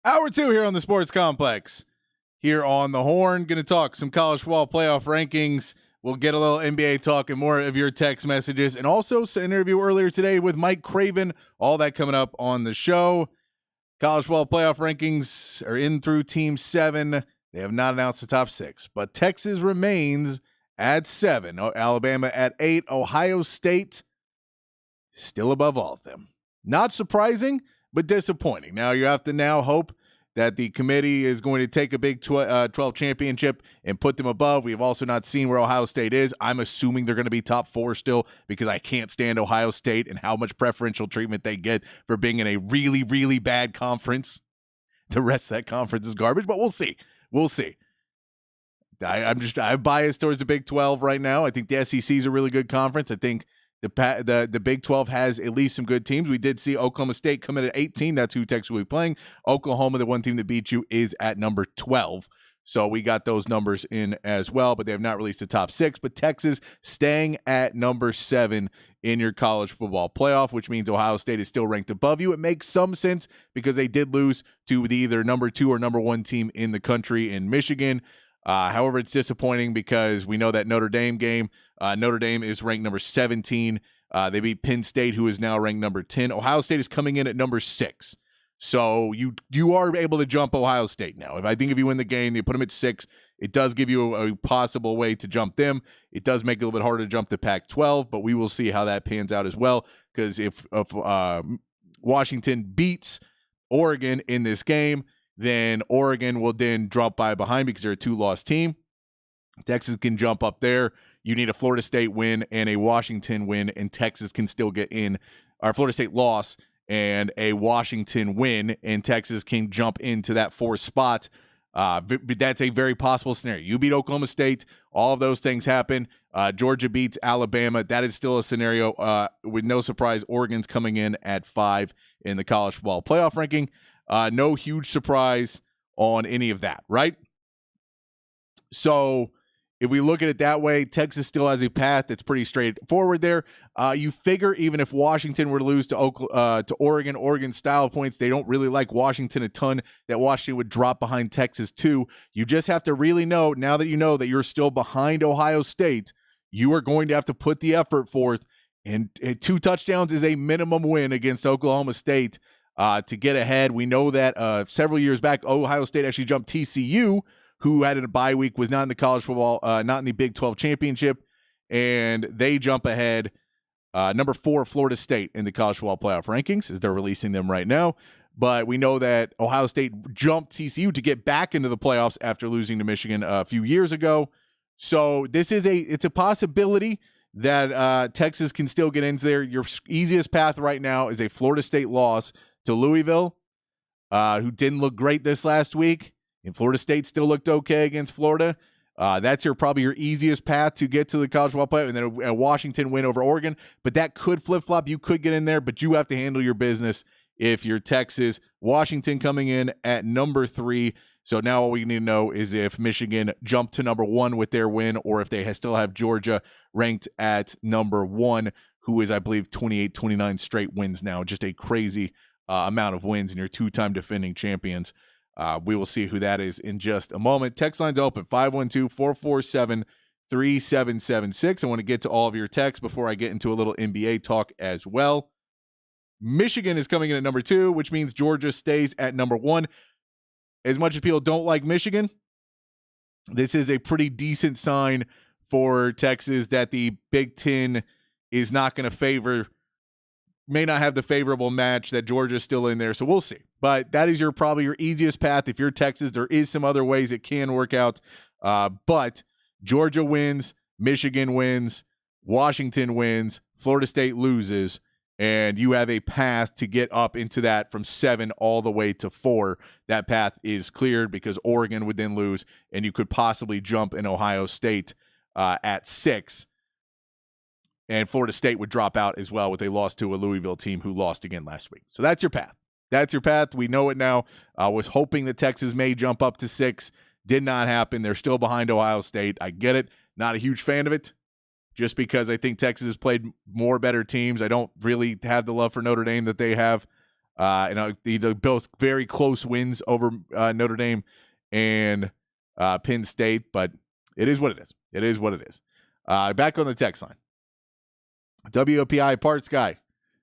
Hour 2 here on the Sports Complex. Here on the Horn, going to talk some college football playoff rankings. We'll get a little NBA talk and more of your text messages, and also an interview earlier today with Mike Craven. All that coming up on the show. College football playoff rankings are in through Team 7. They have not announced the top 6, but Texas remains at 7. Alabama at 8. Ohio State still above all of them. Not surprising, but disappointing. Now you have to now hope that the committee is going to take a Big 12 championship and put them above. We have also not seen where Ohio State is. I'm assuming they're going to be top 4 still, because I can't stand Ohio State and how much preferential treatment they get for being in a really, really bad conference. The rest of that conference is garbage, but we'll see. We'll see. I'm biased towards the Big 12 right now. I think the SEC is a really good conference. I think the Big 12 has at least some good teams. We did see Oklahoma State come in at 18. That's who Texas will be playing. Oklahoma, the one team that beat you, is at number 12. So we got those numbers in as well, but they have not released the top 6. But Texas staying at number 7 in your college football playoff, which means Ohio State is still ranked above you. It makes some sense because they did lose to the either number 2 or number 1 team in the country in Michigan. However, it's disappointing because we know that Notre Dame game, Notre Dame is ranked number 17. They beat Penn State, who is now ranked number 10. Ohio State is coming in at number 6. So you are able to jump Ohio State now. If you win the game, you put them at 6, it does give you a possible way to jump them. It does make it a little bit harder to jump the Pac-12, but we will see how that pans out as well, because if Washington beats Oregon in this game, then Oregon will then drop behind because they're a 2-loss team. Texas can jump up there. You need a Florida State win and a Washington win, and Texas can still get in. Our Florida State loss and a Washington win, and Texas can jump into that 4th spot. That's a very possible scenario. You beat Oklahoma State. All of those things happen. Georgia beats Alabama. That is still a scenario. With no surprise, Oregon's coming in at 5 in the college football playoff ranking. No huge surprise on any of that, right? So if we look at it that way, Texas still has a path that's pretty straightforward there. You figure even if Washington were to lose to Oregon style points, they don't really like Washington a ton, that Washington would drop behind Texas too. You just have to really know, now that you know that you're still behind Ohio State, you are going to have to put the effort forth, and 2 touchdowns is a minimum win against Oklahoma State to get ahead. We know that several years back, Ohio State actually jumped TCU, who had a bye week, was not in the college football, not in the Big 12 championship, and they jump ahead. Number 4, Florida State in the college football playoff rankings, as they're releasing them right now. But we know that Ohio State jumped TCU to get back into the playoffs after losing to Michigan a few years ago. So it's a possibility that Texas can still get into there. Your easiest path right now is a Florida State loss to Louisville, who didn't look great this last week. And Florida State still looked okay against Florida. That's probably your easiest path to get to the college football playoff, and then a Washington win over Oregon. But that could flip-flop. You could get in there, but you have to handle your business if you're Texas. Washington coming in at number 3. So now all we need to know is if Michigan jumped to number 1 with their win, or if they still have Georgia ranked at number 1, who is, I believe, 28, 29 straight wins now. Just a crazy amount of wins, and your 2-time defending champions. We will see who that is in just a moment. Text line's open, 512-447-3776. I want to get to all of your texts before I get into a little NBA talk as well. Michigan is coming in at number 2, which means Georgia stays at number 1. As much as people don't like Michigan, this is a pretty decent sign for Texas that the Big Ten is not going to favor, may not have the favorable match, that Georgia's still in there. So we'll see. But that is probably your easiest path. If you're Texas, there is some other ways it can work out. But Georgia wins, Michigan wins, Washington wins, Florida State loses, and you have a path to get up into that from 7 all the way to 4. That path is cleared because Oregon would then lose, and you could possibly jump in Ohio State at 6. And Florida State would drop out as well with a loss to a Louisville team who lost again last week. So that's your path. That's your path. We know it now. I was hoping that Texas may jump up to 6. Did not happen. They're still behind Ohio State. I get it. Not a huge fan of it, just because I think Texas has played more better teams. I don't really have the love for Notre Dame that they have. They're both very close wins over Notre Dame and Penn State, but it is what it is. It is what it is. Back on the text line. WOPI Parts Guy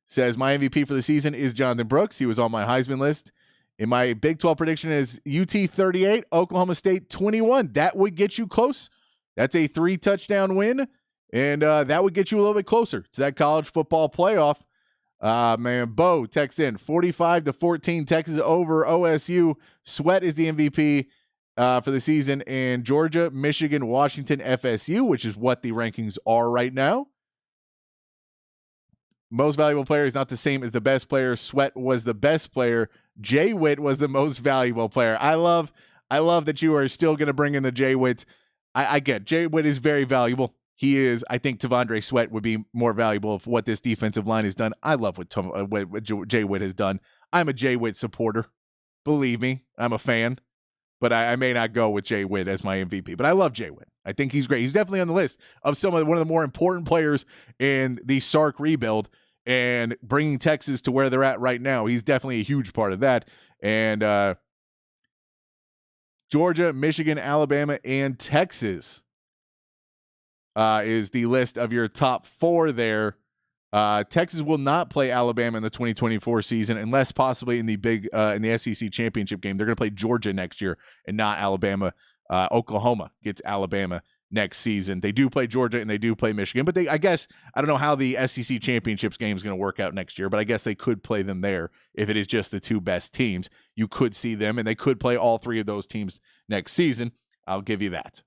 says, my MVP for the season is Jonathan Brooks. He was on my Heisman list. And my Big 12 prediction is UT 38, Oklahoma State 21. That would get you close. That's a 3-touchdown win, and that would get you a little bit closer to that college football playoff. Bo texts in 45-14, Texas over OSU. Sweat is the MVP for the season, and Georgia, Michigan, Washington, FSU, which is what the rankings are right now. Most valuable player is not the same as the best player. Sweat was the best player. Jay Witt was the most valuable player. I love that you are still going to bring in the Jay Witts. I get Jay Witt is very valuable. He is. I think Tavondre Sweat would be more valuable of what this defensive line has done. I love what Jay Witt has done. I'm a Jay Witt supporter. Believe me, I'm a fan. But I may not go with Jay Witt as my MVP. But I love Jay Witt. I think he's great. He's definitely on the list of one of the more important players in the Sark rebuild and bringing Texas to where they're at right now. He's definitely a huge part of that. And Georgia, Michigan, Alabama, and Texas is the list of your top 4 there. Texas will not play Alabama in the 2024 season unless possibly in the SEC championship game. They're going to play Georgia next year and not Alabama. Oklahoma gets Alabama next season. They do play Georgia and they do play Michigan, but I don't know how the SEC championships game is going to work out next year, but I guess they could play them there if it is just the 2 best teams. You could see them, and they could play all 3 of those teams next season. I'll give you that.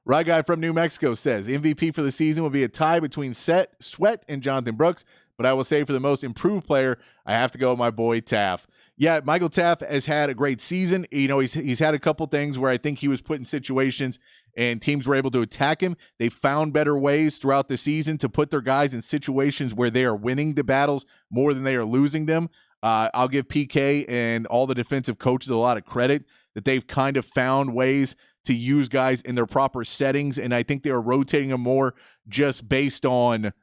Right Guy from New Mexico says, MVP for the season will be a tie between Sweat and Jonathan Brooks, but I will say for the most improved player, I have to go with my boy Taff. Yeah, Michael Taff has had a great season. He's had a couple things where I think he was put in situations and teams were able to attack him. They found better ways throughout the season to put their guys in situations where they are winning the battles more than they are losing them. I'll give PK and all the defensive coaches a lot of credit that they've kind of found ways to use guys in their proper settings, and I think they are rotating them more just based on,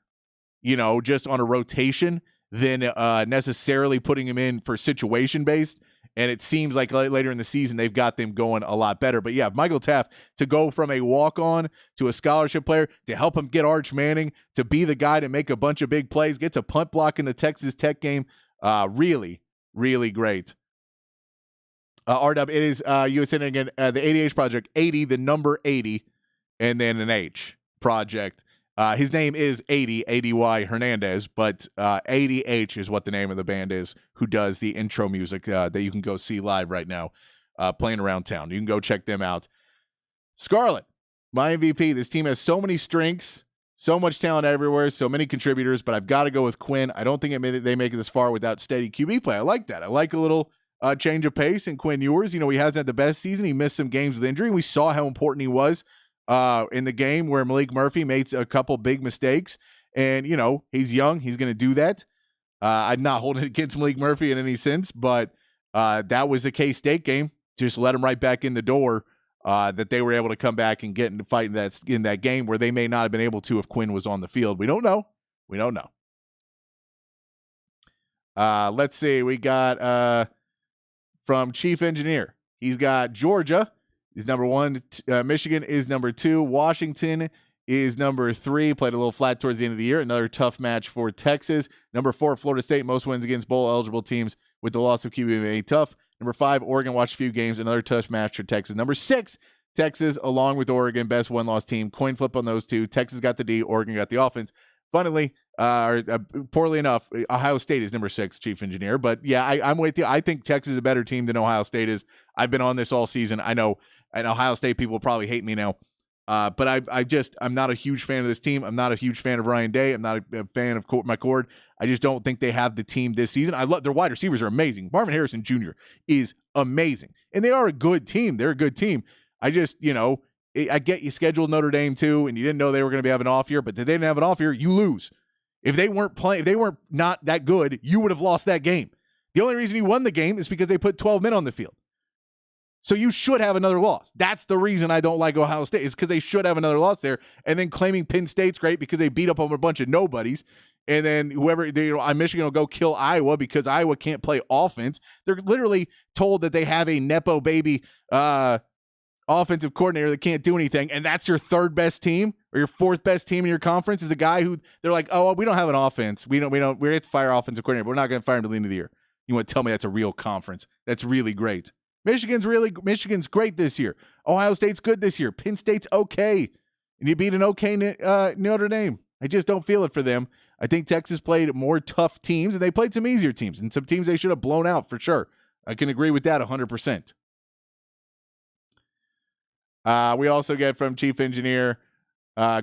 just on a rotation than necessarily putting them in for situation-based. And it seems like later in the season, they've got them going a lot better. But yeah, Michael Taff, to go from a walk-on to a scholarship player, to help him get Arch Manning, to be the guy to make a bunch of big plays, gets a punt block in the Texas Tech game, really, really great. RW, it is you said again, the 80H Project, 80, the number 80, and then an H Project. His name is 80, ADY Hernandez, but 80H is what the name of the band is, who does the intro music that you can go see live right now, playing around town. You can go check them out. Scarlett, my MVP. This team has so many strengths, so much talent everywhere, so many contributors, but I've got to go with Quinn. I don't think they make it this far without steady QB play. I like that. I like a little change of pace in Quinn Ewers. He hasn't had the best season. He missed some games with injury. We saw how important he was in the game where Malik Murphy made a couple big mistakes. And, he's young. He's going to do that. I'm not holding it against Malik Murphy in any sense, but that was the K-State game. Just let him right back in the door that they were able to come back and get into fight in that game where they may not have been able to if Quinn was on the field. We don't know. Let's see. We got from Chief Engineer. He's got Georgia is number 1. Michigan is number 2. Washington is number 3. Played a little flat towards the end of the year. Another tough match for Texas. Number 4, Florida State. Most wins against bowl-eligible teams with the loss of QB made tough. Number 5, Oregon watched a few games. Another tough match for Texas. Number 6, Texas, along with Oregon, best win-loss team. Coin flip on those two. Texas got the D. Oregon got the offense. Funnily, poorly enough, Ohio State is number 6, Chief Engineer. But yeah, I'm with you. I think Texas is a better team than Ohio State is. I've been on this all season. I know, and Ohio State people probably hate me now. But I'm not a huge fan of this team. I'm not a huge fan of Ryan Day. I'm not a fan of McCord. I just don't think they have the team this season. I love their wide receivers are amazing. Marvin Harrison Jr. is amazing, and they are a good team. They're a good team. I just, I get you scheduled Notre Dame too, and you didn't know they were going to be having an off year, but if they didn't have an off year, you lose. If they weren't playing, if they weren't not that good, you would have lost that game. The only reason you won the game is because they put 12 men on the field. So you should have another loss. That's the reason I don't like Ohio State, is because they should have another loss there. And then claiming Penn State's great because they beat up on a bunch of nobodies and then Michigan will go kill Iowa because Iowa can't play offense. They're literally told that they have a Nepo baby offensive coordinator that can't do anything, and that's your third best team or your fourth best team in your conference is a guy who they're like, oh, we don't have an offense. We have to fire offensive coordinator, but we're not going to fire him until the end of the year. You want to tell me that's a real conference? That's really great. Michigan's great this year. Ohio State's good this year. Penn State's okay, and you beat an okay Notre Dame. I just don't feel it for them. I think Texas played more tough teams, and they played some easier teams, and some teams they should have blown out for sure. I can agree with that 100%. We also get from Chief Engineer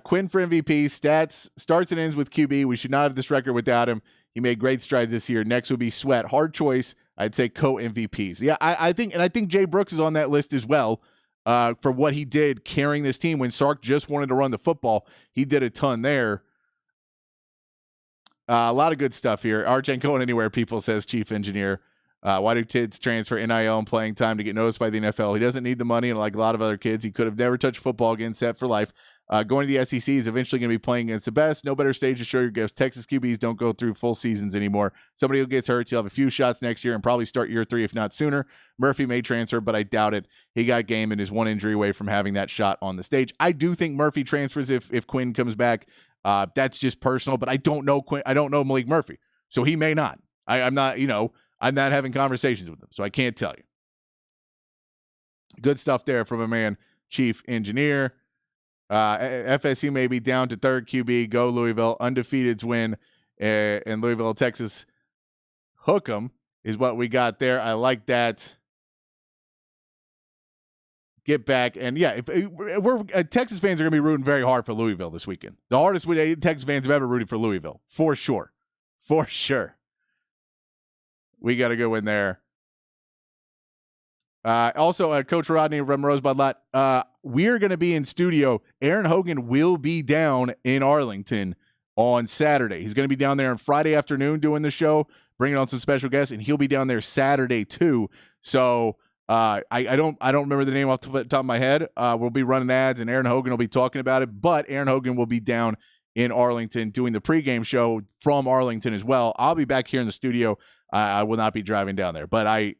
Quinn for MVP. Stats starts and ends with QB. We should not have this record without him. He made great strides this year. Next would be Sweat. Hard choice. I'd say co-MVPs. Yeah, I think Jay Brooks is on that list as well for what he did carrying this team when Sark just wanted to run the football. He did a ton there. A lot of good stuff here. Arch ain't going anywhere, people, says Chief Engineer. Why do kids transfer NIL and playing time to get noticed by the NFL? He doesn't need the money, and like a lot of other kids, he could have never touched football again, set for life. Going to the SEC is eventually going to be playing against the best. No better stage to show your gifts. Texas QBs don't go through full seasons anymore. Somebody who gets hurt, he'll have a few shots next year and probably start year 3, if not sooner. Murphy may transfer, but I doubt it. He got game and is one injury away from having that shot on the stage. I do think Murphy transfers if Quinn comes back. That's just personal, but I don't know Quinn. I don't know Malik Murphy, so he may not. I'm not having conversations with him, so I can't tell you. Good stuff there from a man, Chief Engineer. FSU may be down to third QB. Go Louisville. Undefeateds win. And Louisville, Texas. Hook 'em is what we got there. I like that. Get back. And yeah, we're Texas fans are going to be rooting very hard for Louisville this weekend. The hardest Texas fans have ever rooted for Louisville. For sure. For sure. We got to go in there. Also, Coach Rodney from Rosebud Lot, we're going to be in studio. Aaron Hogan will be down in Arlington on Saturday. He's going to be down there on Friday afternoon doing the show, bringing on some special guests, and he'll be down there Saturday too. So I don't remember the name off the top of my head. We'll be running ads, and Aaron Hogan will be talking about it. But Aaron Hogan will be down in Arlington doing the pregame show from Arlington as well. I'll be back here in the studio. I will not be driving down there, but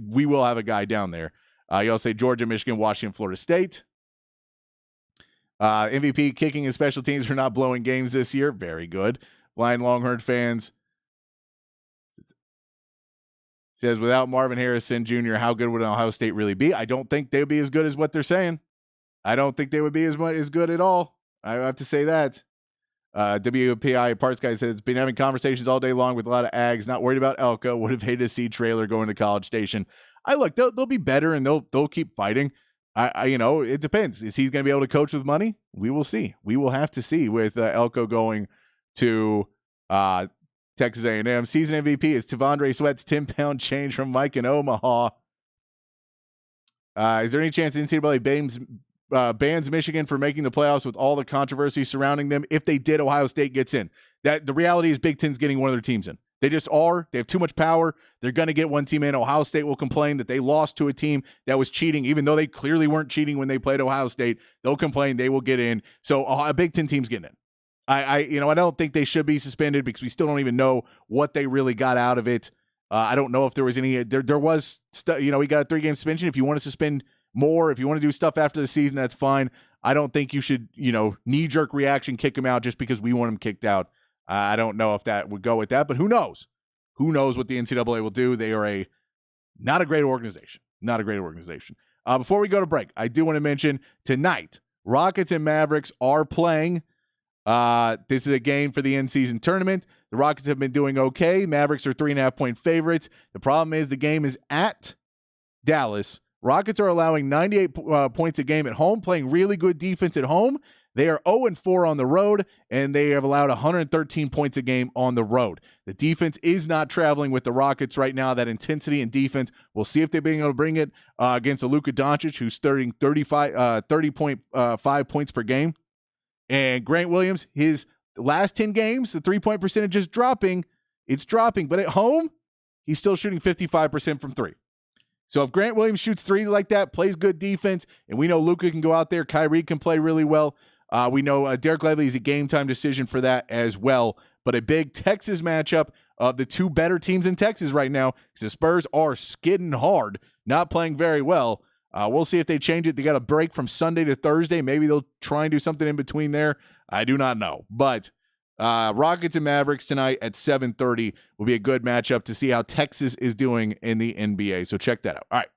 we will have a guy down there. You also say Georgia, Michigan, Washington, Florida State. MVP kicking and special teams for not blowing games this year. Very good. Blind Longhorn fans says, without Marvin Harrison Jr., how good would Ohio State really be? I don't think they would be as good as what they're saying. I don't think they would be as good at all. I have to say that. WPI Parts Guy says, been having conversations all day long with a lot of Ags, not worried about Elko. Would have hated to see Trailer going to College Station. They'll be better and they'll keep fighting. It depends. Is he going to be able to coach with money? We will see. We will have to see with Elko going to Texas A&M. Season MVP is Tavondre Sweat's 10-pound change from Mike in Omaha. Is there any chance NCAA bans Michigan for making the playoffs with all the controversy surrounding them? If they did, Ohio State gets in. That the reality is Big Ten's getting one of their teams in. They just are. They have too much power. They're going to get one team in. Ohio State will complain that they lost to a team that was cheating, even though they clearly weren't cheating when they played Ohio State. They'll complain. They will get in. So a Big Ten team's getting in. I don't think they should be suspended because we still don't even know what they really got out of it. I don't know if there was any. There was, we got a 3-game suspension. If you want to suspend more, if you want to do stuff after the season, that's fine. I don't think you should, knee-jerk reaction, kick him out just because we want him kicked out. I don't know if that would go with that, but who knows? Who knows what the NCAA will do? They are not a great organization. Not a great organization. Before we go to break, I do want to mention tonight, Rockets and Mavericks are playing. This is a game for the in-season tournament. The Rockets have been doing okay. Mavericks are 3.5-point favorites. The problem is the game is at Dallas. Rockets are allowing 98 points a game at home, playing really good defense at home. They are 0-4 on the road, and they have allowed 113 points a game on the road. The defense is not traveling with the Rockets right now, that intensity and defense. We'll see if they're being able to bring it against a Luka Doncic, who's starting 30.5 points per game. And Grant Williams, his last 10 games, the three-point percentage is dropping. It's dropping, but at home, he's still shooting 55% from three. So if Grant Williams shoots three like that, plays good defense, and we know Luka can go out there, Kyrie can play really well. We know Derek Lively is a game-time decision for that as well. but a big Texas matchup of the two better teams in Texas right now, because the Spurs are skidding hard, not playing very well. We'll see if they change it. They got a break from Sunday to Thursday. Maybe they'll try and do something in between there. I do not know. But Rockets and Mavericks tonight at 7:30 will be a good matchup to see how Texas is doing in the NBA. So check that out. All right.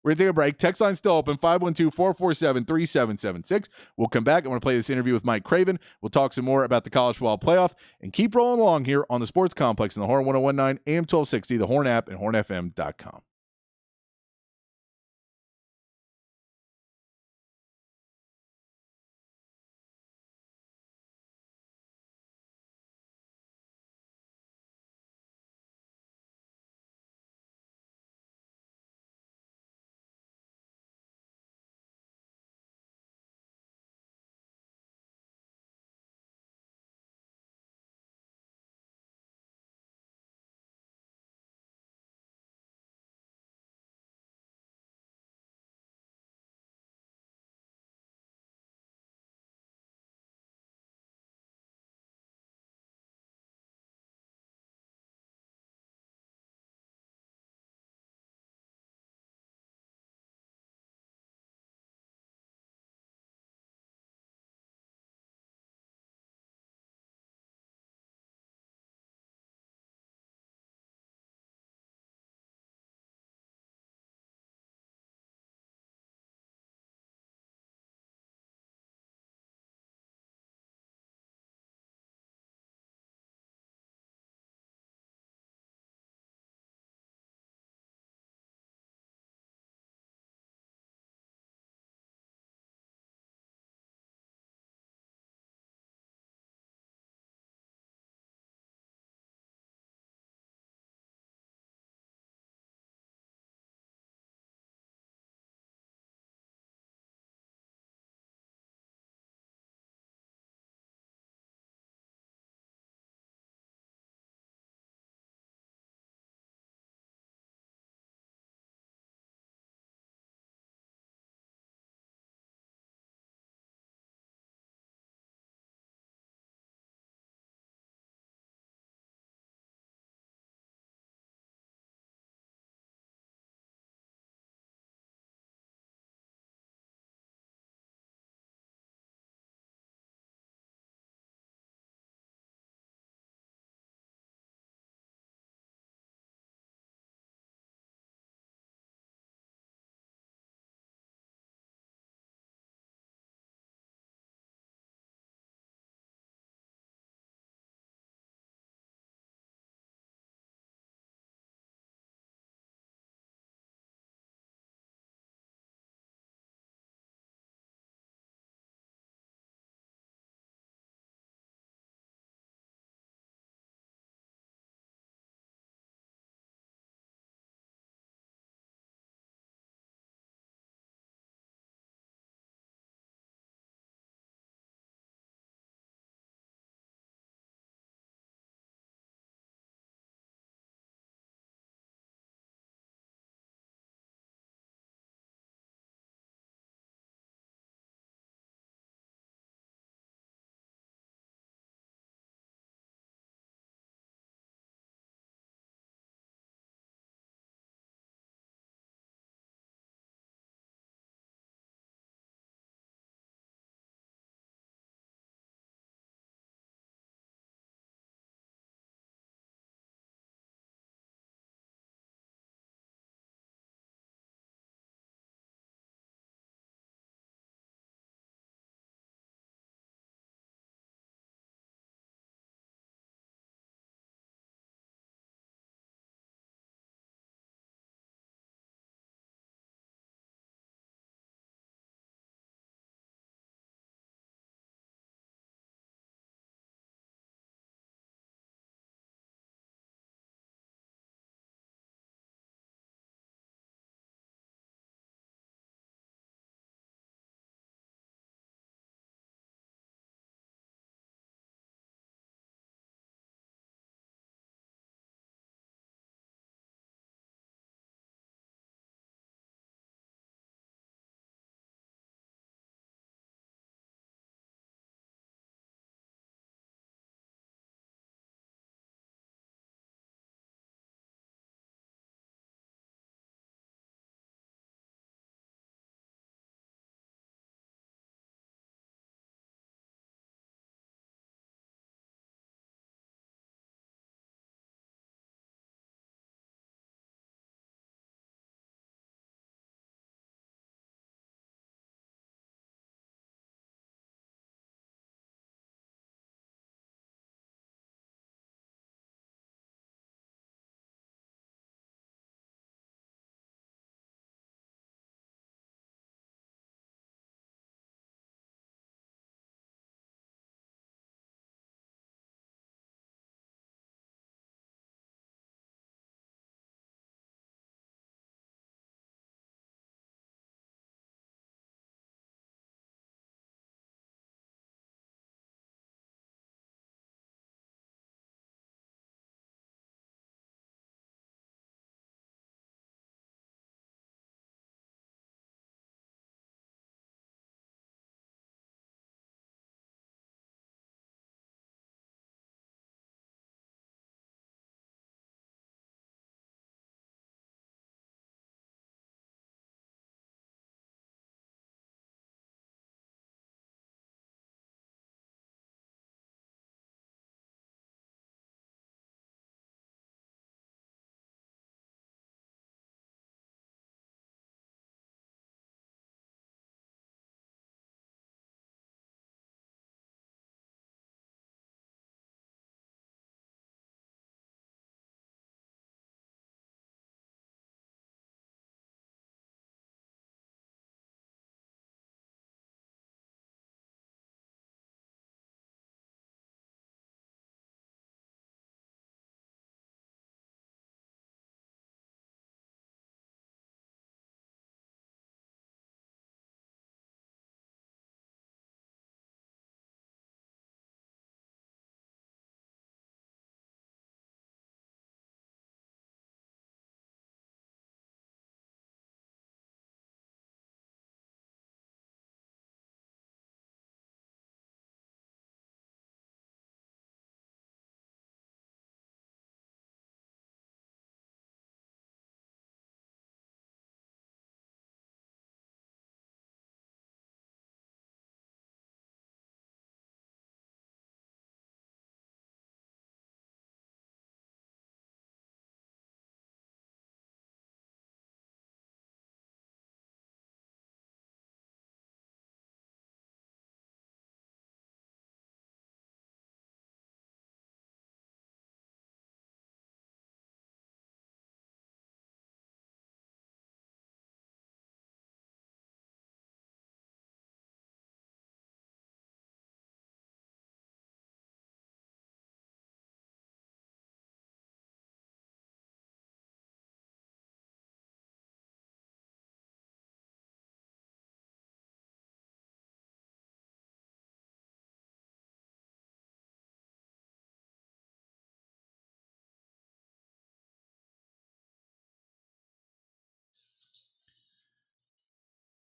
We're going to take a break. Text line still open, 512-447-3776. We'll come back. I'm going to play this interview with Mike Craven. We'll talk some more about the college football playoff and keep rolling along here on the Sports Complex in the Horn 1019 AM 1260, the Horn app, and hornfm.com.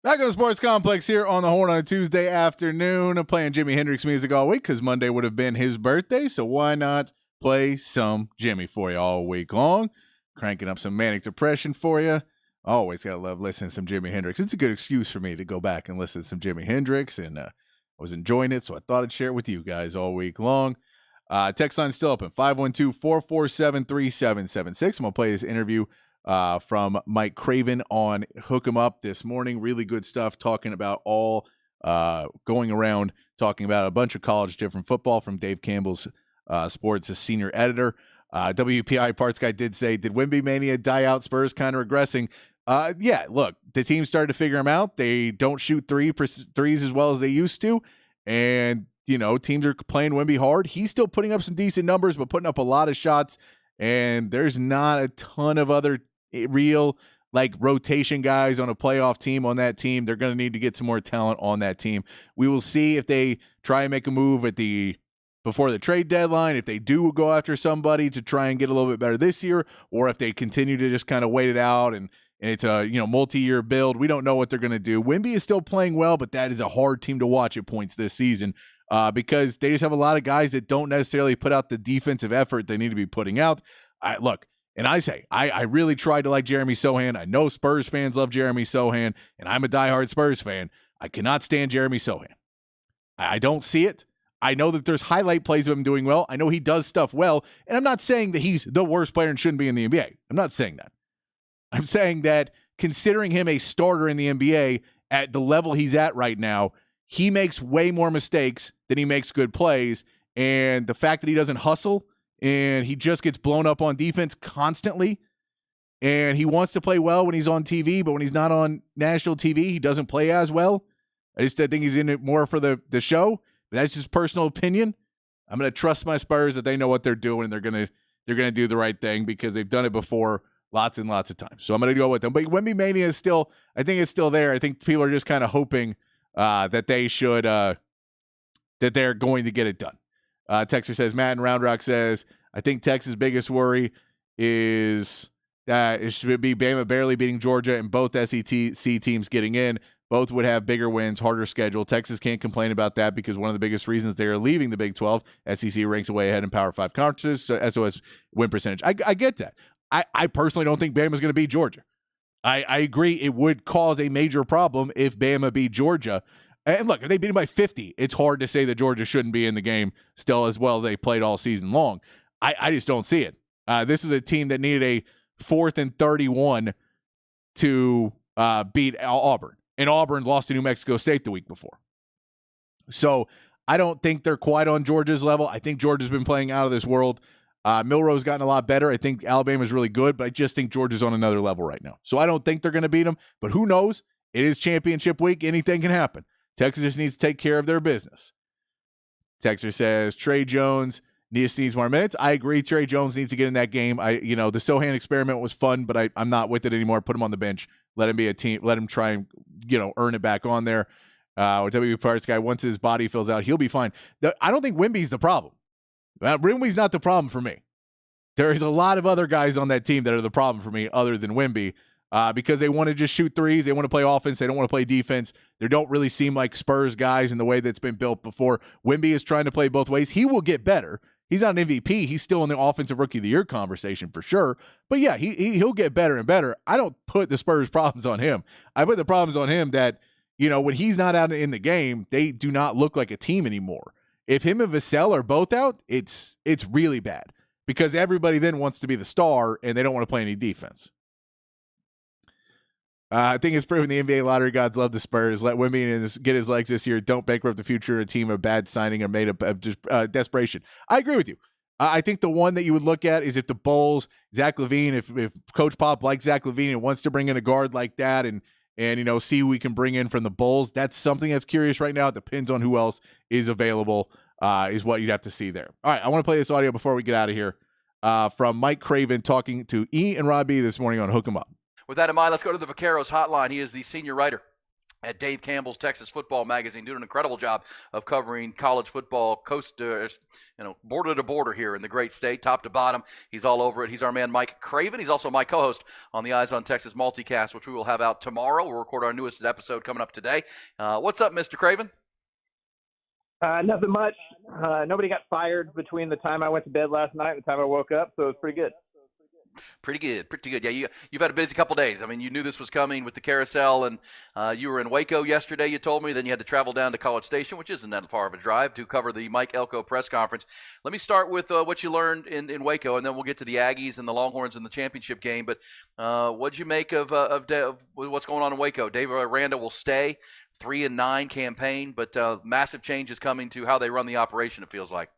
Back on the Sports Complex here on the Horn on a Tuesday afternoon. I'm playing Jimi Hendrix music all week because Monday would have been his birthday, so why not play some Jimmy for you all week long? Cranking up some manic depression for you. Always got to love listening to some Jimi Hendrix. It's a good excuse for me to go back and listen to some Jimi Hendrix, and I was enjoying it, so I thought I'd share it with you guys all week long. Text line's still open, 512-447-3776. I'm going to play this interview from Mike Craven on Hook 'em Up this morning. Really good stuff, talking about all going around, talking about a bunch of college different football from Dave Campbell's sports senior editor. WPI Parts Guy did say, did Wemby Mania die out? Spurs kind of regressing. Yeah, look, the team started to figure them out. They don't shoot threes as well as they used to. And, you know, teams are playing Wemby hard. He's still putting up some decent numbers, but putting up a lot of shots. And there's not a ton of other real like rotation guys on a playoff team on that team. They're going to need to get some more talent on that team. We will see if they try and make a move before the trade deadline, if they do go after somebody to try and get a little bit better this year, or if they continue to just kind of wait it out and it's a multi-year build. We don't know what they're going to do. Wemby is still playing well, but that is a hard team to watch at points this season because they just have a lot of guys that don't necessarily put out the defensive effort they need to be putting out. I really tried to like Jeremy Sohan. I know Spurs fans love Jeremy Sohan, and I'm a diehard Spurs fan. I cannot stand Jeremy Sohan. I don't see it. I know that there's highlight plays of him doing well. I know he does stuff well, and I'm not saying that he's the worst player and shouldn't be in the NBA. I'm not saying that. I'm saying that considering him a starter in the NBA at the level he's at right now, he makes way more mistakes than he makes good plays, and the fact that he doesn't hustle and he just gets blown up on defense constantly, and he wants to play well when he's on TV, but when he's not on national TV, he doesn't play as well. I think he's in it more for the show. That's just personal opinion. I'm going to trust my Spurs that they know what they're doing, and they're going to do the right thing because they've done it before lots and lots of times. So I'm going to go with them. But Wemby Mania is still, I think it's still there. I think people are just kind of hoping that they should, that they're going to get it done. Texter says, Matt in Round Rock says, I think Texas' biggest worry is that it should be Bama barely beating Georgia and both SEC teams getting in. Both would have bigger wins, harder schedule. Texas can't complain about that because one of the biggest reasons they are leaving the Big 12, SEC ranks away ahead in Power 5 conferences, so SOS win percentage. I get that. I personally don't think Bama's going to beat Georgia. I agree it would cause a major problem if Bama beat Georgia. And look, if they beat them by 50, it's hard to say that Georgia shouldn't be in the game still as well as they played all season long. I just don't see it. This is a team that needed a 4th and 31 to beat Auburn. And Auburn lost to New Mexico State the week before. So I don't think they're quite on Georgia's level. I think Georgia's been playing out of this world. Milrow's gotten a lot better. I think Alabama's really good, but I just think Georgia's on another level right now. So I don't think they're going to beat them, but who knows? It is championship week. Anything can happen. Texas just needs to take care of their business. Texter says, Trey Jones needs more minutes. I agree. Trey Jones needs to get in that game. The Sohan experiment was fun, but I'm not with it anymore. Put him on the bench. Let him be a team. Let him try and, earn it back on there. W Parts Guy, once his body fills out, he'll be fine. I don't think Wemby's the problem. Wemby's not the problem for me. There is a lot of other guys on that team that are the problem for me other than Wemby because they want to just shoot threes. They want to play offense. They don't want to play defense. They don't really seem like Spurs guys in the way that's been built before. Wemby is trying to play both ways. He will get better. He's not an MVP. He's still in the Offensive Rookie of the Year conversation for sure. But yeah, he'll get better and better. I don't put the Spurs' problems on him. I put the problems on him that, when he's not out in the game, they do not look like a team anymore. If him and Vassell are both out, it's really bad because everybody then wants to be the star and they don't want to play any defense. I think it's proven the NBA lottery gods love the Spurs. Let Wemby get his legs this year. Don't bankrupt the future. A team of bad signing or made up of just desperation. I agree with you. I think the one that you would look at is if the Bulls, Zach LaVine, if Coach Pop likes Zach LaVine and wants to bring in a guard like that and see who we can bring in from the Bulls. That's something that's curious right now. It depends on who else is available, is what you'd have to see there. All right, I want to play this audio before we get out of here from Mike Craven talking to E and Rob B this morning on Hook 'em Up. With that in mind, let's go to the Vaqueros hotline. He is the senior writer at Dave Campbell's Texas Football Magazine, doing an incredible job of covering college football border to border here in the great state, top to bottom. He's all over it. He's our man, Mike Craven. He's also my co-host on the Eyes on Texas multicast, which we will have out tomorrow. We'll record our newest episode coming up today. What's up, Mr. Craven? Nothing much. Nobody got fired between the time I went to bed last night and the time I woke up, so it's pretty good. Pretty good. Yeah, you've had a busy couple days. I mean, you knew this was coming with the carousel, and you were in Waco yesterday, you told me. Then you had to travel down to College Station, which isn't that far of a drive, to cover the Mike Elko press conference. Let me start with what you learned in Waco, and then we'll get to the Aggies and the Longhorns in the championship game. But what'd you make of what's going on in Waco? Dave Aranda will stay, 3-9 campaign, but massive changes coming to how they run the operation, it feels like.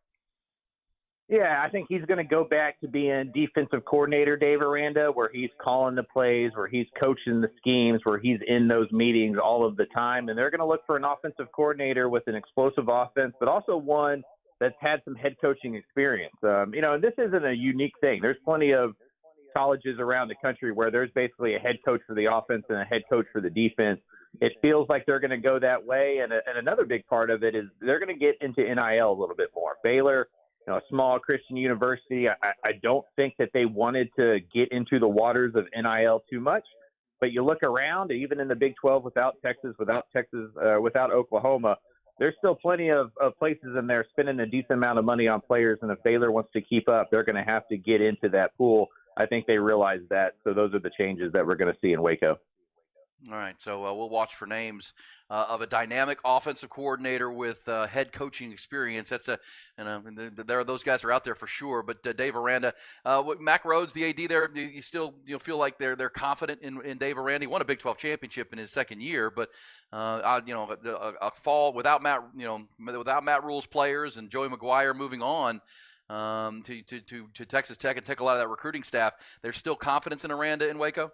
Yeah, I think he's going to go back to being defensive coordinator, Dave Aranda, where he's calling the plays, where he's coaching the schemes, where he's in those meetings all of the time. And they're going to look for an offensive coordinator with an explosive offense, but also one that's had some head coaching experience. And this isn't a unique thing. There's plenty of colleges around the country where there's basically a head coach for the offense and a head coach for the defense. It feels like they're going to go that way. And another big part of it is they're going to get into NIL a little bit more. Baylor, a small Christian university, I don't think that they wanted to get into the waters of NIL too much. But you look around, even in the Big 12 without Oklahoma, there's still plenty of places in there spending a decent amount of money on players. And if Baylor wants to keep up, they're going to have to get into that pool. I think they realize that. So those are the changes that we're going to see in Waco. All right, so we'll watch for names of a dynamic offensive coordinator with head coaching experience. There are those guys are out there for sure. But Dave Aranda, Mack Rhoades, the AD there, you still feel like they're confident in Dave Aranda. He won a Big 12 championship in his second year, but a fall without Matt Rule's players and Joey McGuire moving on to Texas Tech and take a lot of that recruiting staff. There's still confidence in Aranda in Waco.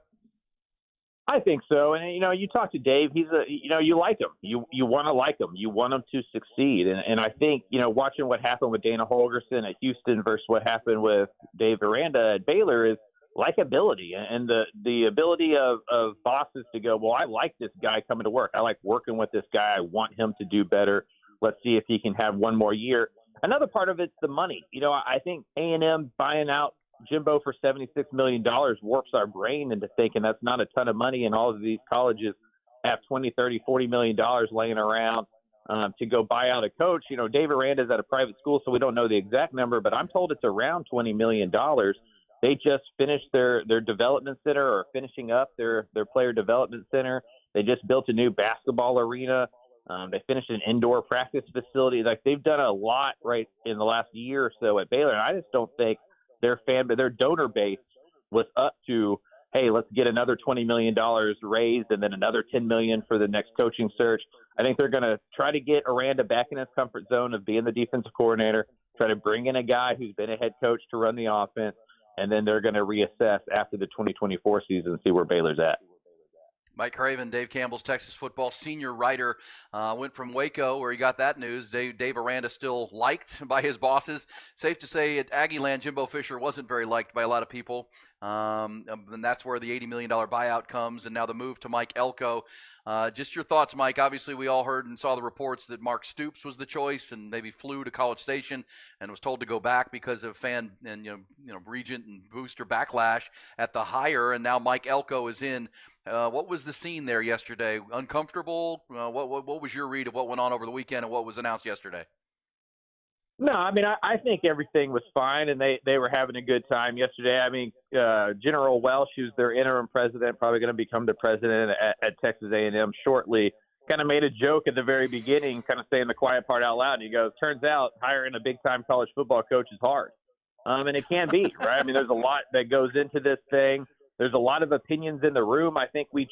I think so. And, you talk to Dave, you like him. You want to like him. You want him to succeed. And I think, watching what happened with Dana Holgorsen at Houston versus what happened with Dave Aranda at Baylor is likability and the ability of bosses to go, well, I like this guy coming to work. I like working with this guy. I want him to do better. Let's see if he can have one more year. Another part of it's the money. I think A&M buying out Jimbo for $76 million warps our brain into thinking that's not a ton of money, and all of these colleges have $20, $30, $40 million laying around to go buy out a coach. Dave Aranda's at a private school, so we don't know the exact number, but I'm told it's around $20 million. They just finished their development center, or finishing up their player development center. They just built a new basketball arena. They finished an indoor practice facility. Like, they've done a lot right in the last year or so at Baylor, and I just don't think their donor base was up to, hey, let's get another $20 million raised and then another $10 million for the next coaching search. I think they're going to try to get Aranda back in his comfort zone of being the defensive coordinator, try to bring in a guy who's been a head coach to run the offense, and then they're going to reassess after the 2024 season and see where Baylor's at. Mike Craven, Dave Campbell's Texas football senior writer, went from Waco, where he got that news. Dave Aranda still liked by his bosses. Safe to say at Aggieland, Jimbo Fisher wasn't very liked by a lot of people. And that's where the $80 million buyout comes, and now the move to Mike Elko. Just your thoughts, Mike. Obviously, we all heard and saw the reports that Mark Stoops was the choice, and maybe flew to College Station and was told to go back because of fan and regent and booster backlash at the hire. And now Mike Elko is in. What was the scene there yesterday? Uncomfortable? What was your read of what went on over the weekend and what was announced yesterday? No, I mean, I think everything was fine, and they were having a good time yesterday. I mean, General Welsh, who's their interim president, probably going to become the president at Texas A&M shortly, kind of made a joke at the very beginning, kind of saying the quiet part out loud. And he goes, turns out hiring a big-time college football coach is hard. And it can be, right? I mean, there's a lot that goes into this thing. There's a lot of opinions in the room. I think we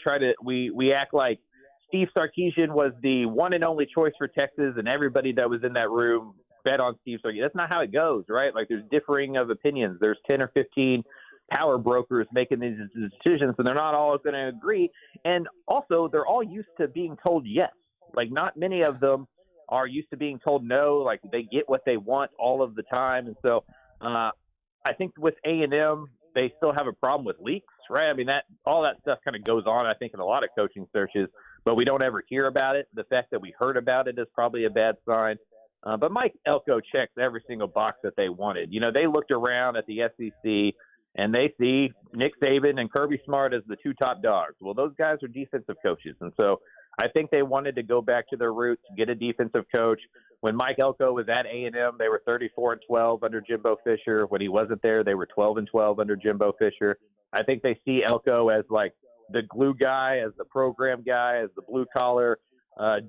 act like Steve Sarkisian was the one and only choice for Texas, and everybody that was in that room bet on Steve Sarkisian. That's not how it goes, right? Like, there's differing of opinions. There's 10 or 15 power brokers making these decisions, and they're not all going to agree. And also, they're all used to being told yes. Like, not many of them are used to being told no. Like, they get what they want all of the time. And so I think with A&M, they still have a problem with leaks, right? I mean, all that stuff kind of goes on, I think, in a lot of coaching searches. but we don't ever hear about it. The fact that we heard about it is probably a bad sign. But Mike Elko checks every single box that they wanted. They looked around at the SEC and they see Nick Saban and Kirby Smart as the two top dogs. Well, those guys are defensive coaches. And so I think they wanted to go back to their roots, get a defensive coach. When Mike Elko was at A&M, they were 34-12 under Jimbo Fisher. When he wasn't there, they were 12-12 under Jimbo Fisher. I think they see Elko as like the glue guy, as the program guy, as the blue collar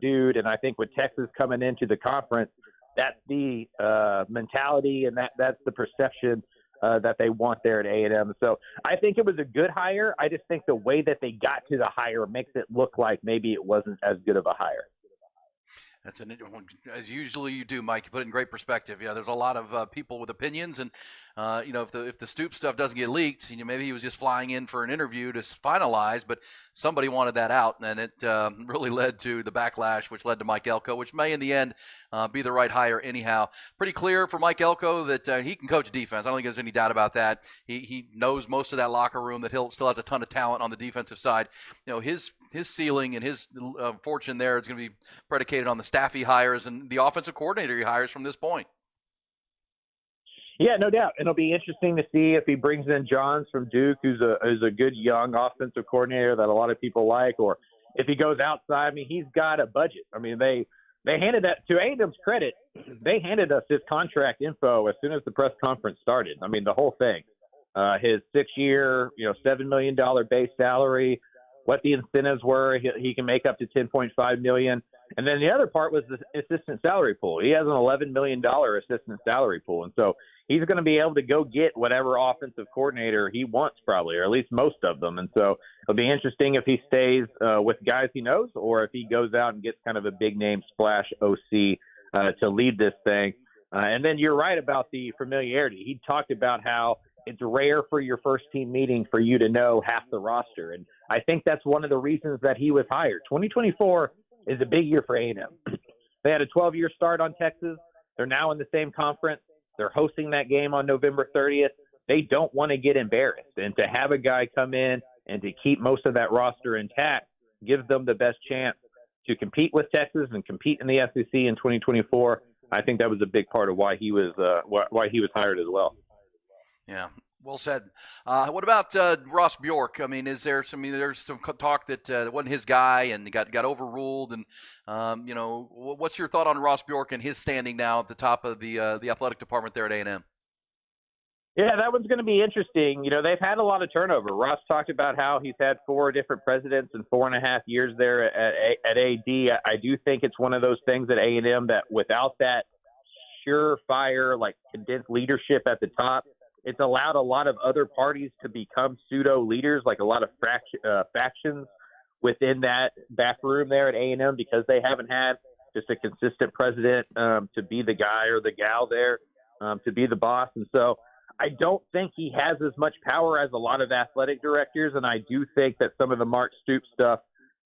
dude. And I think with Texas coming into the conference, that's the mentality and that's the perception that they want there at A&M. So I think it was a good hire. I just think the way that they got to the hire makes it look like maybe it wasn't as good of a hire. That's as usually you do, Mike. You put it in great perspective. Yeah, there's a lot of people with opinions, and if the Stoops stuff doesn't get leaked, maybe he was just flying in for an interview to finalize, but somebody wanted that out, and it really led to the backlash, which led to Mike Elko, which may in the end be the right hire anyhow. Pretty clear for Mike Elko that he can coach defense. I don't think there's any doubt about that. He knows most of that locker room, that he still has a ton of talent on the defensive side. His ceiling and his fortune there is going to be predicated on the staff he hires and the offensive coordinator he hires from this point. Yeah, no doubt. It'll be interesting to see if he brings in Johns from Duke, who's a good young offensive coordinator that a lot of people like, or if he goes outside. I mean, he's got a budget. I mean, they handed that to A&M's credit. They handed us his contract info as soon as the press conference started. I mean, the whole thing. His 6-year, $7 million base salary, what the incentives were. He can make up to $10.5 million. And then the other part was the assistant salary pool. He has an $11 million assistant salary pool. And so he's going to be able to go get whatever offensive coordinator he wants probably, or at least most of them. And so it'll be interesting if he stays with guys he knows, or if he goes out and gets kind of a big name splash OC to lead this thing. And then you're right about the familiarity. He talked about how it's rare for your first team meeting for you to know half the roster. And I think that's one of the reasons that he was hired. 2024 is a big year for A&M. They had a 12-year start on Texas. They're now in the same conference. They're hosting that game on November 30th. They don't want to get embarrassed. And to have a guy come in and to keep most of that roster intact gives them the best chance to compete with Texas and compete in the SEC in 2024. I think that was a big part of why he was hired as well. Yeah, well said. What about Ross Bjork? I mean, there's some talk that it wasn't his guy and got overruled. And what's your thought on Ross Bjork and his standing now at the top of the athletic department there at A&M? Yeah, that one's going to be interesting. They've had a lot of turnover. Ross talked about how he's had 4 different presidents in 4.5 years there at AD. I do think it's one of those things at A&M that without that surefire, condensed leadership at the top, it's allowed a lot of other parties to become pseudo leaders, like a lot of factions within that back room there at A&M, because they haven't had just a consistent president to be the guy or the gal there, to be the boss. And so I don't think he has as much power as a lot of athletic directors. And I do think that some of the Mark Stoops stuff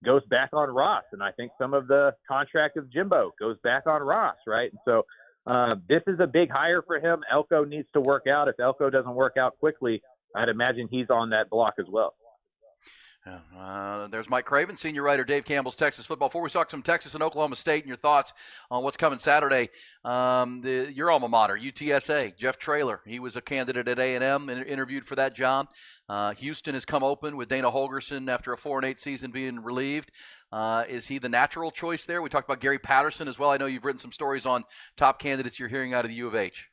goes back on Ross. And I think some of the contract of Jimbo goes back on Ross, right? And so this is a big hire for him. Elko needs to work out. If Elko doesn't work out quickly, I'd imagine he's on that block as well. There's Mike Craven, senior writer, Dave Campbell's Texas Football. Before we talk some Texas and Oklahoma State and your thoughts on what's coming Saturday, your alma mater, UTSA, Jeff Traylor, he was a candidate at A&M and interviewed for that job. Houston has come open with Dana Holgorsen after a 4-8 season being relieved. Is he the natural choice there? We talked about Gary Patterson as well. I know you've written some stories on top candidates you're hearing out of the U of H.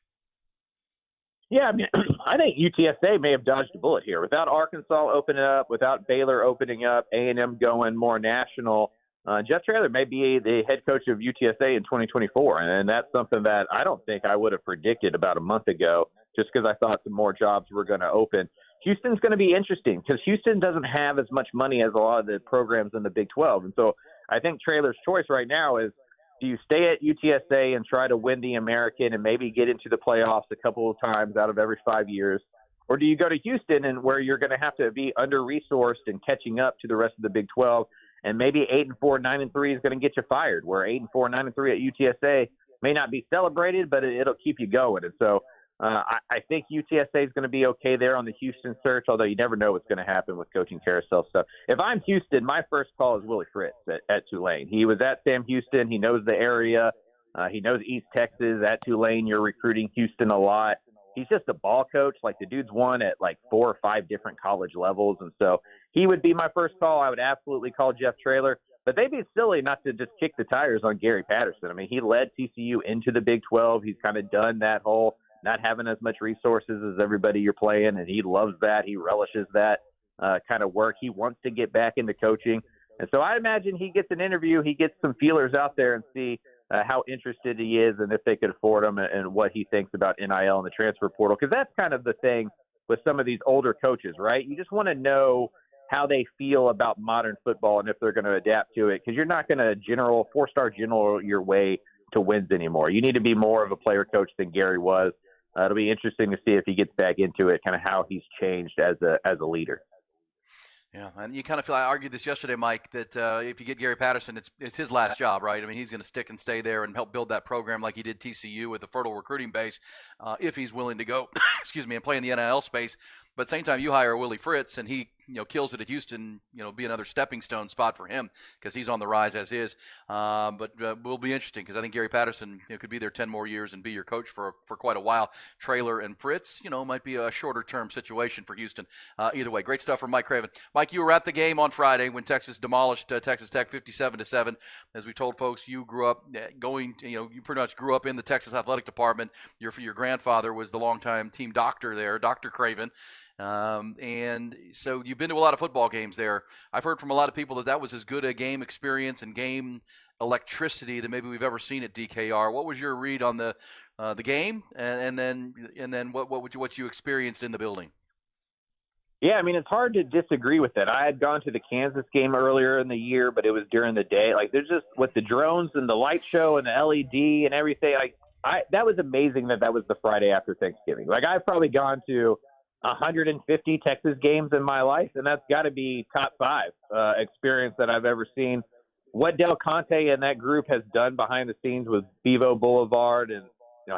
Yeah, I mean, I think UTSA may have dodged a bullet here. Without Arkansas opening up, without Baylor opening up, A&M going more national, Jeff Traylor may be the head coach of UTSA in 2024, and that's something that I don't think I would have predicted about a month ago, just because I thought some more jobs were going to open. Houston's going to be interesting because Houston doesn't have as much money as a lot of the programs in the Big 12, and so I think Traylor's choice right now is, do you stay at UTSA and try to win the American and maybe get into the playoffs a couple of times out of every 5 years? Or do you go to Houston and where you're going to have to be under-resourced and catching up to the rest of the Big 12, and maybe 8-4, 9-3 is going to get you fired, where 8-4, 9-3 at UTSA may not be celebrated, but it'll keep you going. And so I think UTSA is going to be okay there on the Houston search, although you never know what's going to happen with coaching carousel stuff. If I'm Houston, my first call is Willie Fritz at Tulane. He was at Sam Houston. He knows the area. He knows East Texas. At Tulane, you're recruiting Houston a lot. He's just a ball coach. Like, the dude's won at like 4 or 5 different college levels. And so he would be my first call. I would absolutely call Jeff Traylor. But they'd be silly not to just kick the tires on Gary Patterson. I mean, he led TCU into the Big 12. He's kind of done that whole not having as much resources as everybody you're playing, and he loves that. He relishes that kind of work. He wants to get back into coaching. And so I imagine he gets an interview, he gets some feelers out there and see how interested he is and if they could afford him and what he thinks about NIL and the transfer portal. Because that's kind of the thing with some of these older coaches, right? You just want to know how they feel about modern football and if they're going to adapt to it, because you're not going to four-star general your way to wins anymore. You need to be more of a player coach than Gary was. It'll be interesting to see if he gets back into it, kind of how he's changed as a leader. Yeah, and you kind of feel, I argued this yesterday, Mike, that if you get Gary Patterson, it's his last job, right? I mean, he's going to stick and stay there and help build that program like he did TCU with a fertile recruiting base, if he's willing to go, and play in the NIL space. But at the same time, you hire Willie Fritz, and he kills it at Houston, be another stepping stone spot for him because he's on the rise as is. But will be interesting because I think Gary Patterson could be there 10 more years and be your coach for quite a while. Traylor and Fritz, might be a shorter-term situation for Houston. Either way, great stuff from Mike Craven. Mike, you were at the game on Friday when Texas demolished Texas Tech 57-7. As we told folks, you grew up you pretty much grew up in the Texas athletic department. Your grandfather was the longtime team doctor there, Dr. Craven. And so you've been to a lot of football games there. I've heard from a lot of people that was as good a game experience and game electricity that maybe we've ever seen at DKR. What was your read on the game, and then what you experienced in the building? Yeah, I mean, it's hard to disagree with that. I had gone to the Kansas game earlier in the year, but it was during the day. Like, there's just with the drones and the light show and the LED and everything. That was amazing that was the Friday after Thanksgiving. Like, I've probably gone to 150 Texas games in my life, and that's got to be top 5 experience that I've ever seen. What Del Conte and that group has done behind the scenes with Bevo Boulevard and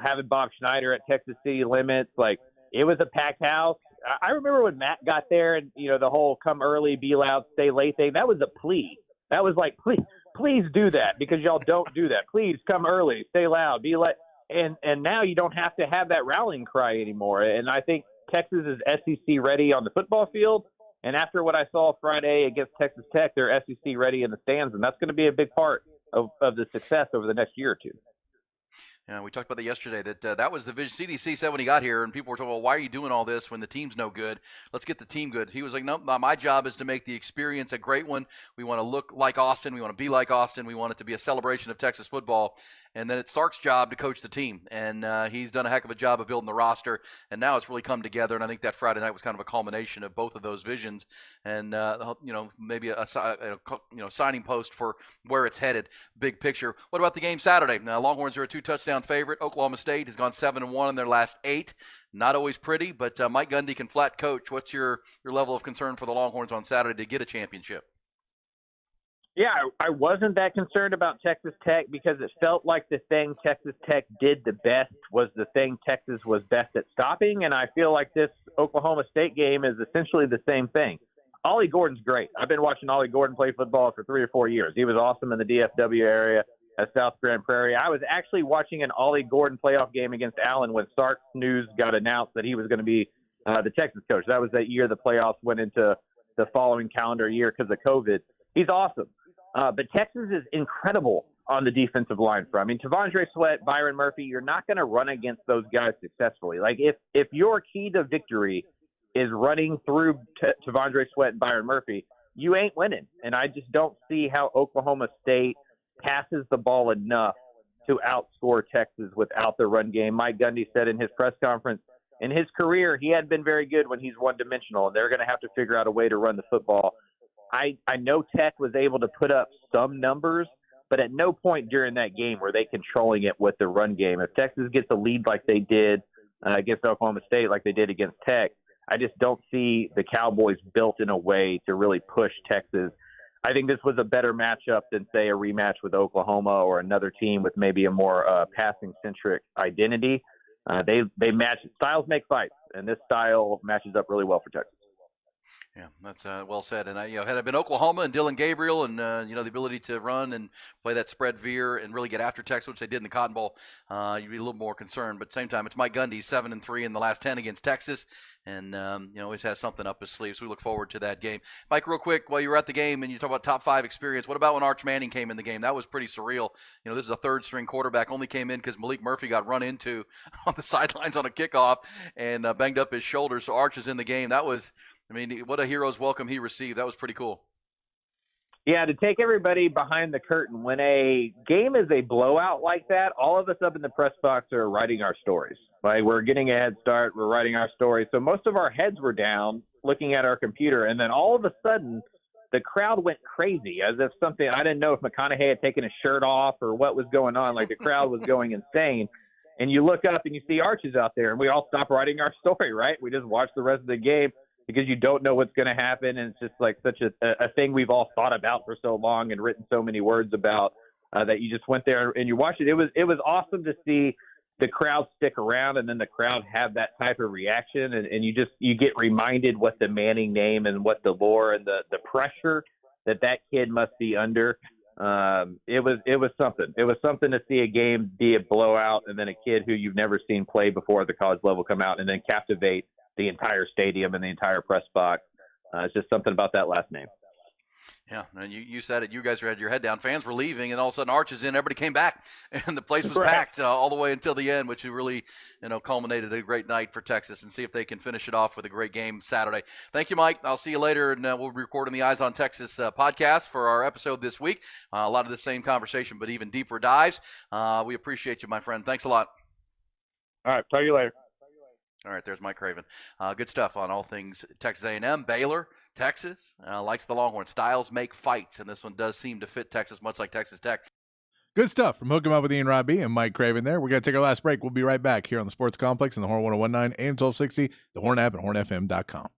having Bob Schneider at Texas City Limits, like, it was a packed house. I remember when Matt got there and the whole come early, be loud, stay late thing. That was a plea. That was like, please do that because y'all don't do that. Please come early, stay loud, be late. And now you don't have to have that rallying cry anymore. And I think Texas is SEC ready on the football field, and after what I saw Friday against Texas Tech, they're SEC ready in the stands, and that's going to be a big part of the success over the next year or two. Yeah, we talked about that yesterday, that was the vision. CDC said when he got here, and people were talking, well, why are you doing all this when the team's no good? Let's get the team good. He was like, no, my job is to make the experience a great one. We want to look like Austin. We want to be like Austin. We want it to be a celebration of Texas football. And then it's Sark's job to coach the team. And he's done a heck of a job of building the roster. And now it's really come together. And I think that Friday night was kind of a culmination of both of those visions. And, maybe a signing post for where it's headed, big picture. What about the game Saturday? Now, Longhorns are a 2-touchdown favorite. Oklahoma State has gone 7-1 in their last 8. Not always pretty, but Mike Gundy can flat coach. What's your level of concern for the Longhorns on Saturday to get a championship? Yeah, I wasn't that concerned about Texas Tech because it felt like the thing Texas Tech did the best was the thing Texas was best at stopping, and I feel like this Oklahoma State game is essentially the same thing. Ollie Gordon's great. I've been watching Ollie Gordon play football for 3 or 4 years. He was awesome in the DFW area at South Grand Prairie. I was actually watching an Ollie Gordon playoff game against Allen when Sark's news got announced that he was going to be the Texas coach. That was that year the playoffs went into the following calendar year because of COVID. He's awesome. But Texas is incredible on the defensive line front. I mean, Tavondre Sweat, Byron Murphy, you're not going to run against those guys successfully. Like, if your key to victory is running through Tavondre Sweat and Byron Murphy, you ain't winning. And I just don't see how Oklahoma State passes the ball enough to outscore Texas without the run game. Mike Gundy said in his press conference, in his career, he hadn't been very good when he's one-dimensional, and they're going to have to figure out a way to run the football. I know Tech was able to put up some numbers, but at no point during that game were they controlling it with the run game. If Texas gets a lead like they did against Oklahoma State, like they did against Tech, I just don't see the Cowboys built in a way to really push Texas. I think this was a better matchup than, say, a rematch with Oklahoma or another team with maybe a more passing-centric identity. they match. Styles make fights, and this style matches up really well for Texas. Yeah, that's well said. And had it been Oklahoma and Dylan Gabriel and the ability to run and play that spread veer and really get after Texas, which they did in the Cotton Bowl, you'd be a little more concerned. But at the same time, it's Mike Gundy, 7-3 in the last 10 against Texas, and always has something up his sleeve. So we look forward to that game. Mike, real quick, while you were at the game and you talk about top 5 experience, what about when Arch Manning came in the game? That was pretty surreal. This is a third-string quarterback, only came in because Malik Murphy got run into on the sidelines on a kickoff and banged up his shoulder. So Arch is in the game. That was. What a hero's welcome he received. That was pretty cool. Yeah, to take everybody behind the curtain, when a game is a blowout like that, all of us up in the press box are writing our stories. Like, we're getting a head start, we're writing our stories. So most of our heads were down looking at our computer, and then all of a sudden the crowd went crazy as if something – I didn't know if McConaughey had taken his shirt off or what was going on. Like, the crowd was going insane. And you look up and you see Arches out there, and we all stop writing our story, right? We just watch the rest of the game, because you don't know what's going to happen. And it's just like such a thing we've all thought about for so long and written so many words about that you just went there and you watched it. It was awesome to see the crowd stick around and then the crowd have that type of reaction. And you get reminded what the Manning name and what the lore and the pressure that kid must be under. It was something. It was something to see a game be a blowout and then a kid who you've never seen play before at the college level come out and then captivate the entire stadium and the entire press box. It's just something about that last name. Yeah, and you said it. You guys had your head down. Fans were leaving, and all of a sudden Arch is in. Everybody came back, and the place was packed all the way until the end, which really, culminated a great night for Texas. And see if they can finish it off with a great game Saturday. Thank you, Mike. I'll see you later, and we'll be recording the Eyes on Texas podcast for our episode this week. A lot of the same conversation, but even deeper dives. We appreciate you, my friend. Thanks a lot. All right, talk to you later. All right, there's Mike Craven. Good stuff on all things Texas A&M, Baylor, Texas. Likes the Longhorns. Styles make fights, and this one does seem to fit Texas, much like Texas Tech. Good stuff from Hook 'em Up with Ian Robbie and Mike Craven there. We're going to take our last break. We'll be right back here on the Sports Complex in the Horn 1019 AM 1260, the Horn app, and hornfm.com.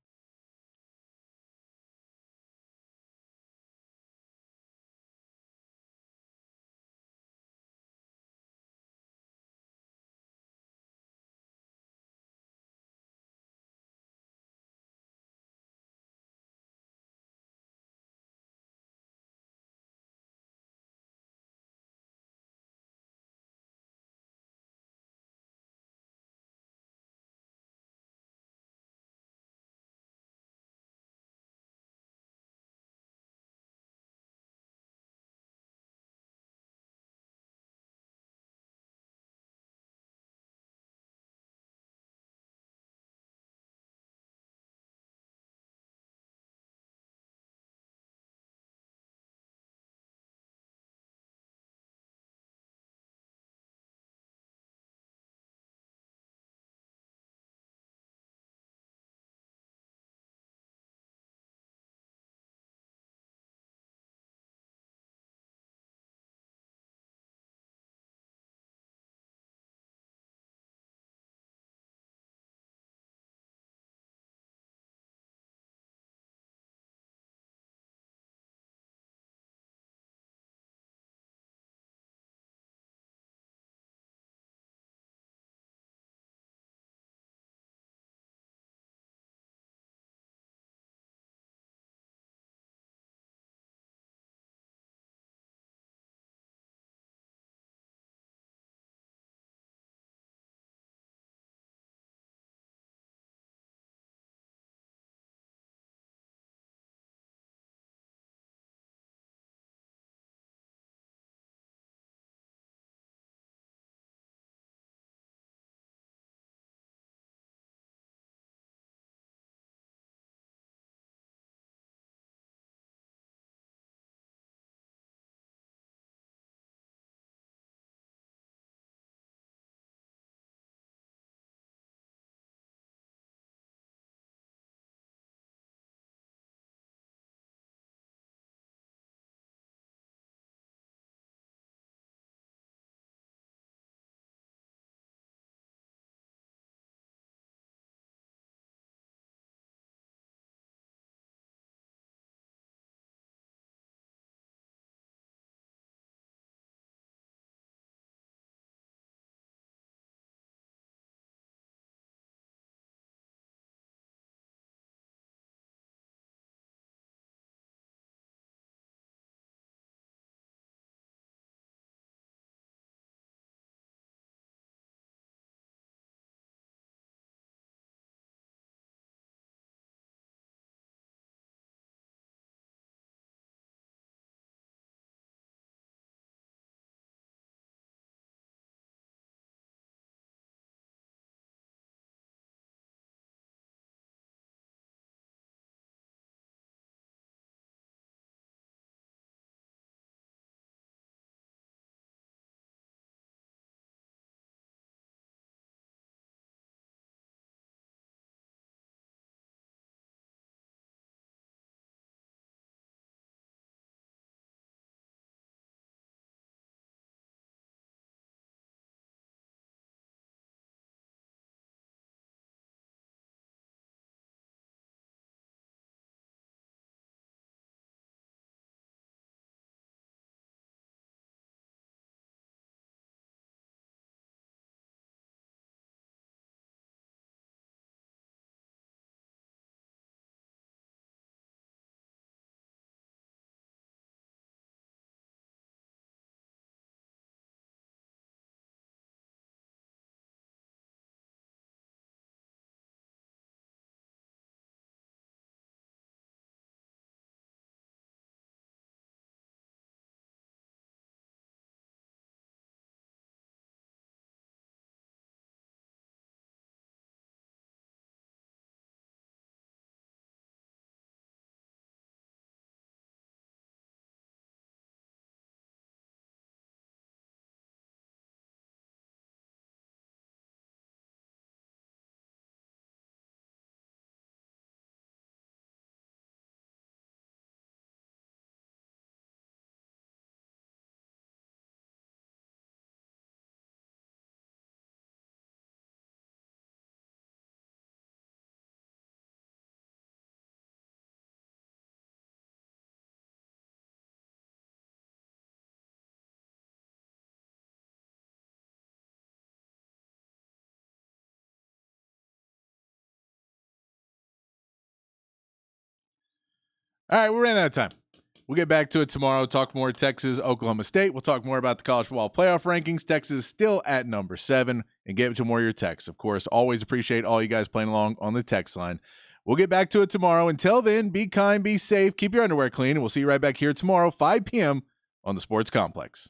All right, we ran out of time. We'll get back to it tomorrow. Talk more Texas, Oklahoma State. We'll talk more about the college football playoff rankings. Texas is still at number 7, and get to more of your texts. Of course, always appreciate all you guys playing along on the text line. We'll get back to it tomorrow. Until then, be kind, be safe, keep your underwear clean, and we'll see you right back here tomorrow, 5 p.m. on the Sports Complex.